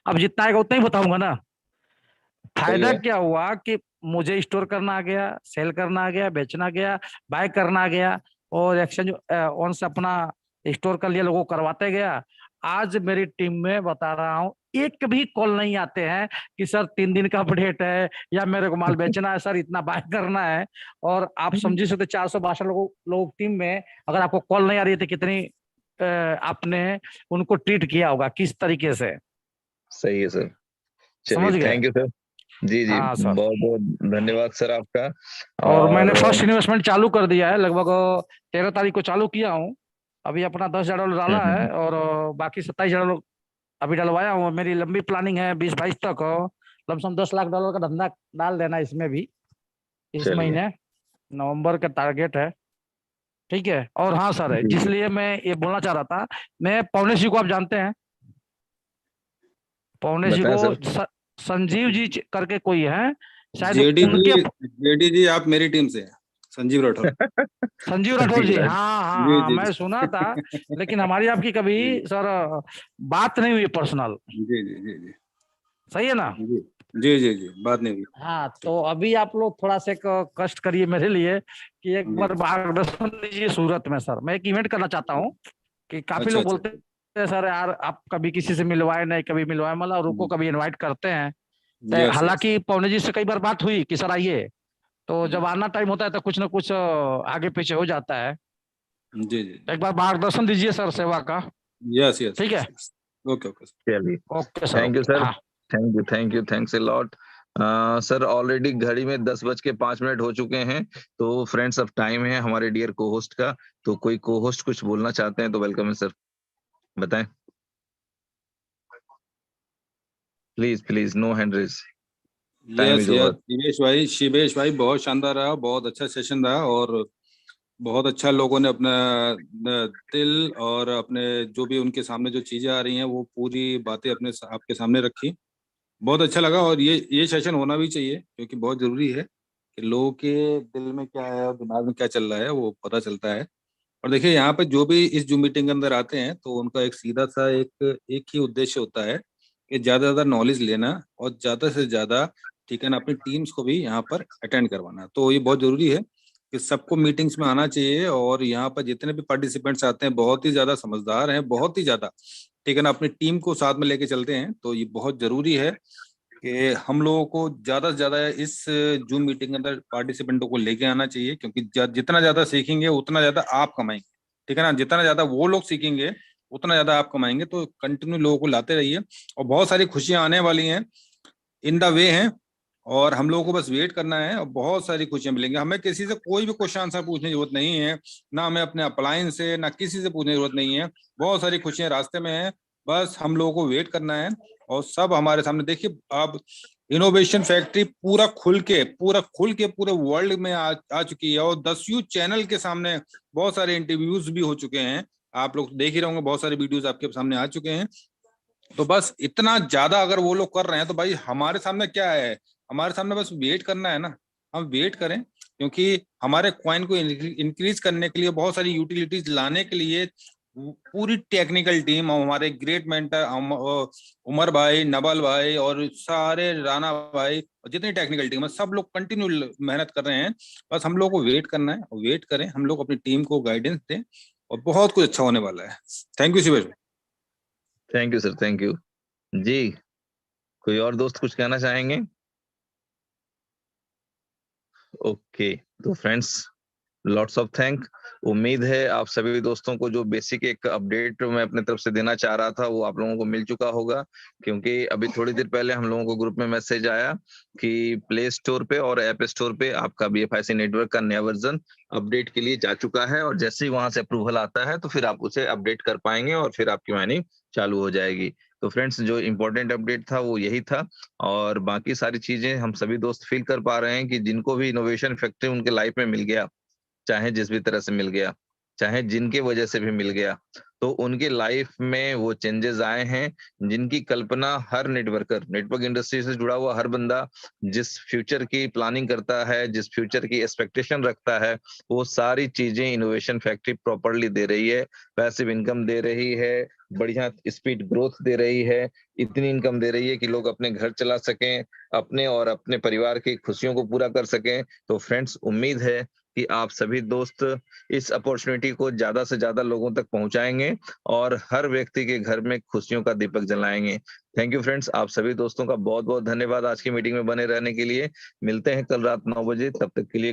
अब जितना आएगा उतना ही बताऊंगा ना। सही फायदा है। क्या हुआ कि मुझे स्टोर करना आ गया, सेल करना आ गया, बेचना आ गया, बाय करना आ गया, और एक्सचेंज ऑन से अपना स्टोर कर लिया, लोगों को करवाते गया। आज मेरी टीम में बता रहा हूँ, एक भी कॉल नहीं आते हैं कि सर 3 दिन का अपडेट है, या मेरे को माल बेचना है सर, इतना बाय करना है। और आप समझिए सकते 462 लोग टीम में, अगर आपको कॉल नहीं आ रही है तो कितनी आपने उनको ट्रीट किया होगा, किस तरीके से। सही है सर। चलिए, समझ गए। Thank you sir. जी जी, हाँ सर। बहुत बहुत धन्यवाद सर आपका। और मैंने और फर्स्ट इन्वेस्टमेंट चालू कर दिया है, लगभग 13 तारीख को चालू किया हूँ। अभी अपना $10,000 डाला है और बाकी $27,000 अभी डलवाया हूँ। मेरी लंबी प्लानिंग है 20-22 तक, लमसम $10 लाख का धंधा डाल देना इसमें भी, इस चलिए। महीने नवंबर का टारगेट है। ठीक है। और हाँ सर, जी जी जिसलिए मैं ये बोलना चाह रहा था, मैं पवनेश जी को आप जानते हैं? पवनेश जी बताएं को सर। संजीव जी करके कोई है शायद, जेडी उनके जी, जेडी जी आप मेरी टीम से हैं, संजीव राठौर। संजीव राठौर जी। हाँ हाँ जी हाँ, जी मैं सुना था, लेकिन हमारी आपकी कभी जी सर बात नहीं हुई पर्सनल। जी जी जी जी सही है ना? जी जी जी जी, बात नहीं हुई। हाँ, तो अभी आप लोग थोड़ा से कष्ट करिए मेरे लिए कि एक जी बार मार्गदर्शन दीजिए सूरत में। सर मैं एक इवेंट करना चाहता हूँ कि काफी अच्छा लोग अच्छा। बोलते हैं सर यार आप कभी किसी से मिलवाए नहीं, कभी मिलवाए, मतलब रुको कभी इनवाइट करते हैं। तो यस यस। हालांकि पवनी जी से कई बार बात हुई कि सर आइए, तो जब आना टाइम होता है तो कुछ ना कुछ आगे पीछे हो जाता है। जी जी, एक बार मार्गदर्शन दीजिए सर सेवा का। यस यस ठीक है। यस। Okay okay. चलिए, okay sir. Thank you okay. Sir. हाँ। Thank you thanks a lot. Sir already घड़ी में 10:05 हो चुके हैं, तो फ्रेंड्स अब टाइम है हमारे डियर को होस्ट का। तो कोई को होस्ट कुछ बोलना चाहते हैं तो वेलकम है सर, बताएं please please, no hand raise, time yes is yes, over. Shivesh भाई बहुत शानदार रहा, बहुत अच्छा सेशन रहा और बहुत अच्छा लोगों ने अपना दिल और अपने जो भी उनके सामने जो चीजें आ रही हैं वो पूरी बातें अपने आपके सामने रखी। बहुत अच्छा लगा और ये सेशन होना भी चाहिए क्योंकि बहुत जरूरी है कि लोगों के दिल में क्या है और दिमाग में क्या चल रहा है वो पता चलता है। और देखिए यहाँ पे जो भी इस जूम मीटिंग के अंदर आते हैं तो उनका एक सीधा सा एक ही उद्देश्य होता है कि ज्यादा से ज्यादा नॉलेज लेना और ज्यादा से ज्यादा, ठीक है ना, अपनी टीम्स को भी यहाँ पर अटेंड करवाना। तो ये बहुत जरूरी है कि सबको मीटिंग्स में आना चाहिए और यहाँ पर जितने भी पार्टिसिपेंट्स आते हैं बहुत ही ज्यादा समझदार हैं, बहुत ही ज्यादा, ठीक है ना, अपनी टीम को साथ में लेके चलते हैं। तो ये बहुत जरूरी है कि हम लोगों को ज्यादा से ज्यादा इस जूम मीटिंग के अंदर पार्टिसिपेंटों को लेके आना चाहिए क्योंकि जितना ज्यादा सीखेंगे उतना ज्यादा आप कमाएंगे, ठीक है ना, जितना ज्यादा वो लोग सीखेंगे उतना ज्यादा आप कमाएंगे। तो कंटिन्यू लोगों को लाते रहिए और बहुत सारी खुशियां आने वाली हैं, इन द वे हैं और हम लोगों को बस वेट करना है और बहुत सारी खुशियां मिलेंगी। हमें किसी से कोई भी क्वेश्चन आंसर पूछने की जरूरत नहीं है, ना हमें अपने अप्लायंस से ना किसी से पूछने की जरूरत नहीं है, बहुत सारी खुशियां रास्ते में हैं, बस हम लोगों को वेट करना है और सब हमारे सामने। देखिए अब इनोवेशन फैक्ट्री पूरा खुल के पूरे वर्ल्ड में आ चुकी है और 10 चैनल के सामने बहुत सारे इंटरव्यूज भी हो चुके हैं, आप लोग देख ही रहे होंगे, बहुत सारे वीडियोस आपके सामने आ चुके हैं। तो बस इतना ज्यादा अगर वो लोग कर रहे हैं तो भाई हमारे सामने क्या है, हमारे सामने बस वेट करना है ना, हम वेट करें क्योंकि हमारे कॉइन को इंक्रीज करने के लिए, बहुत सारी यूटिलिटीज लाने के लिए पूरी टेक्निकल टीम और हमारे ग्रेट मेंटर उमर भाई, नबल भाई और सारे राणा भाई और जितनी टेक्निकल टीम है सब लोग कंटिन्यू मेहनत कर रहे हैं। बस हम लोग को वेट करना है और वेट करें, हम लोग अपनी टीम को गाइडेंस दें और बहुत कुछ अच्छा होने वाला है। Thank you Shivesh. Thank you sir, thank you जी। कोई और दोस्त कुछ कहना चाहेंगे? ओके, तो फ्रेंड्स लॉट्स ऑफ थैंक। उम्मीद है आप सभी दोस्तों को जो बेसिक एक अपडेट मैं अपने तरफ से देना चाह रहा था वो आप लोगों को मिल चुका होगा, क्योंकि अभी थोड़ी देर पहले हम लोगों को ग्रुप में मैसेज आया कि प्ले स्टोर पे और ऐप स्टोर पे आपका BFIC नेटवर्क का नया वर्जन अपडेट के लिए जा चुका है और जैसे ही वहां से अप्रूवल आता है तो फिर आप उसे अपडेट कर पाएंगे और फिर आपकी माइनिंग चालू हो जाएगी। तो फ्रेंड्स जो इम्पोर्टेंट अपडेट था वो यही था और बाकी सारी चीजें हम सभी दोस्त फील कर पा रहे हैं कि जिनको भी इनोवेशन फैक्ट्री उनके लाइफ में मिल गया, चाहे जिस भी तरह से मिल गया, चाहे जिनके वजह से भी मिल गया, तो उनके लाइफ में वो चेंजेस आए हैं जिनकी कल्पना हर नेटवर्क इंडस्ट्री से जुड़ा हुआ हर बंदा जिस फ्यूचर की प्लानिंग करता है, जिस फ्यूचर की एक्सपेक्टेशन रखता है, वो सारी चीजें इनोवेशन फैक्ट्री प्रॉपरली दे रही है। पैसिव इनकम दे रही है, बढ़िया स्पीड ग्रोथ दे रही है, इतनी इनकम दे रही है कि लोग अपने घर चला सकें, अपने और अपने परिवार की खुशियों को पूरा कर सकें। तो फ्रेंड्स उम्मीद है कि आप सभी दोस्त इस अपॉर्चुनिटी को ज्यादा से ज्यादा लोगों तक पहुंचाएंगे और हर व्यक्ति के घर में खुशियों का दीपक जलाएंगे। थैंक यू फ्रेंड्स, आप सभी दोस्तों का बहुत बहुत धन्यवाद आज की मीटिंग में बने रहने के लिए। मिलते हैं कल रात 9 बजे, तब तक के लिए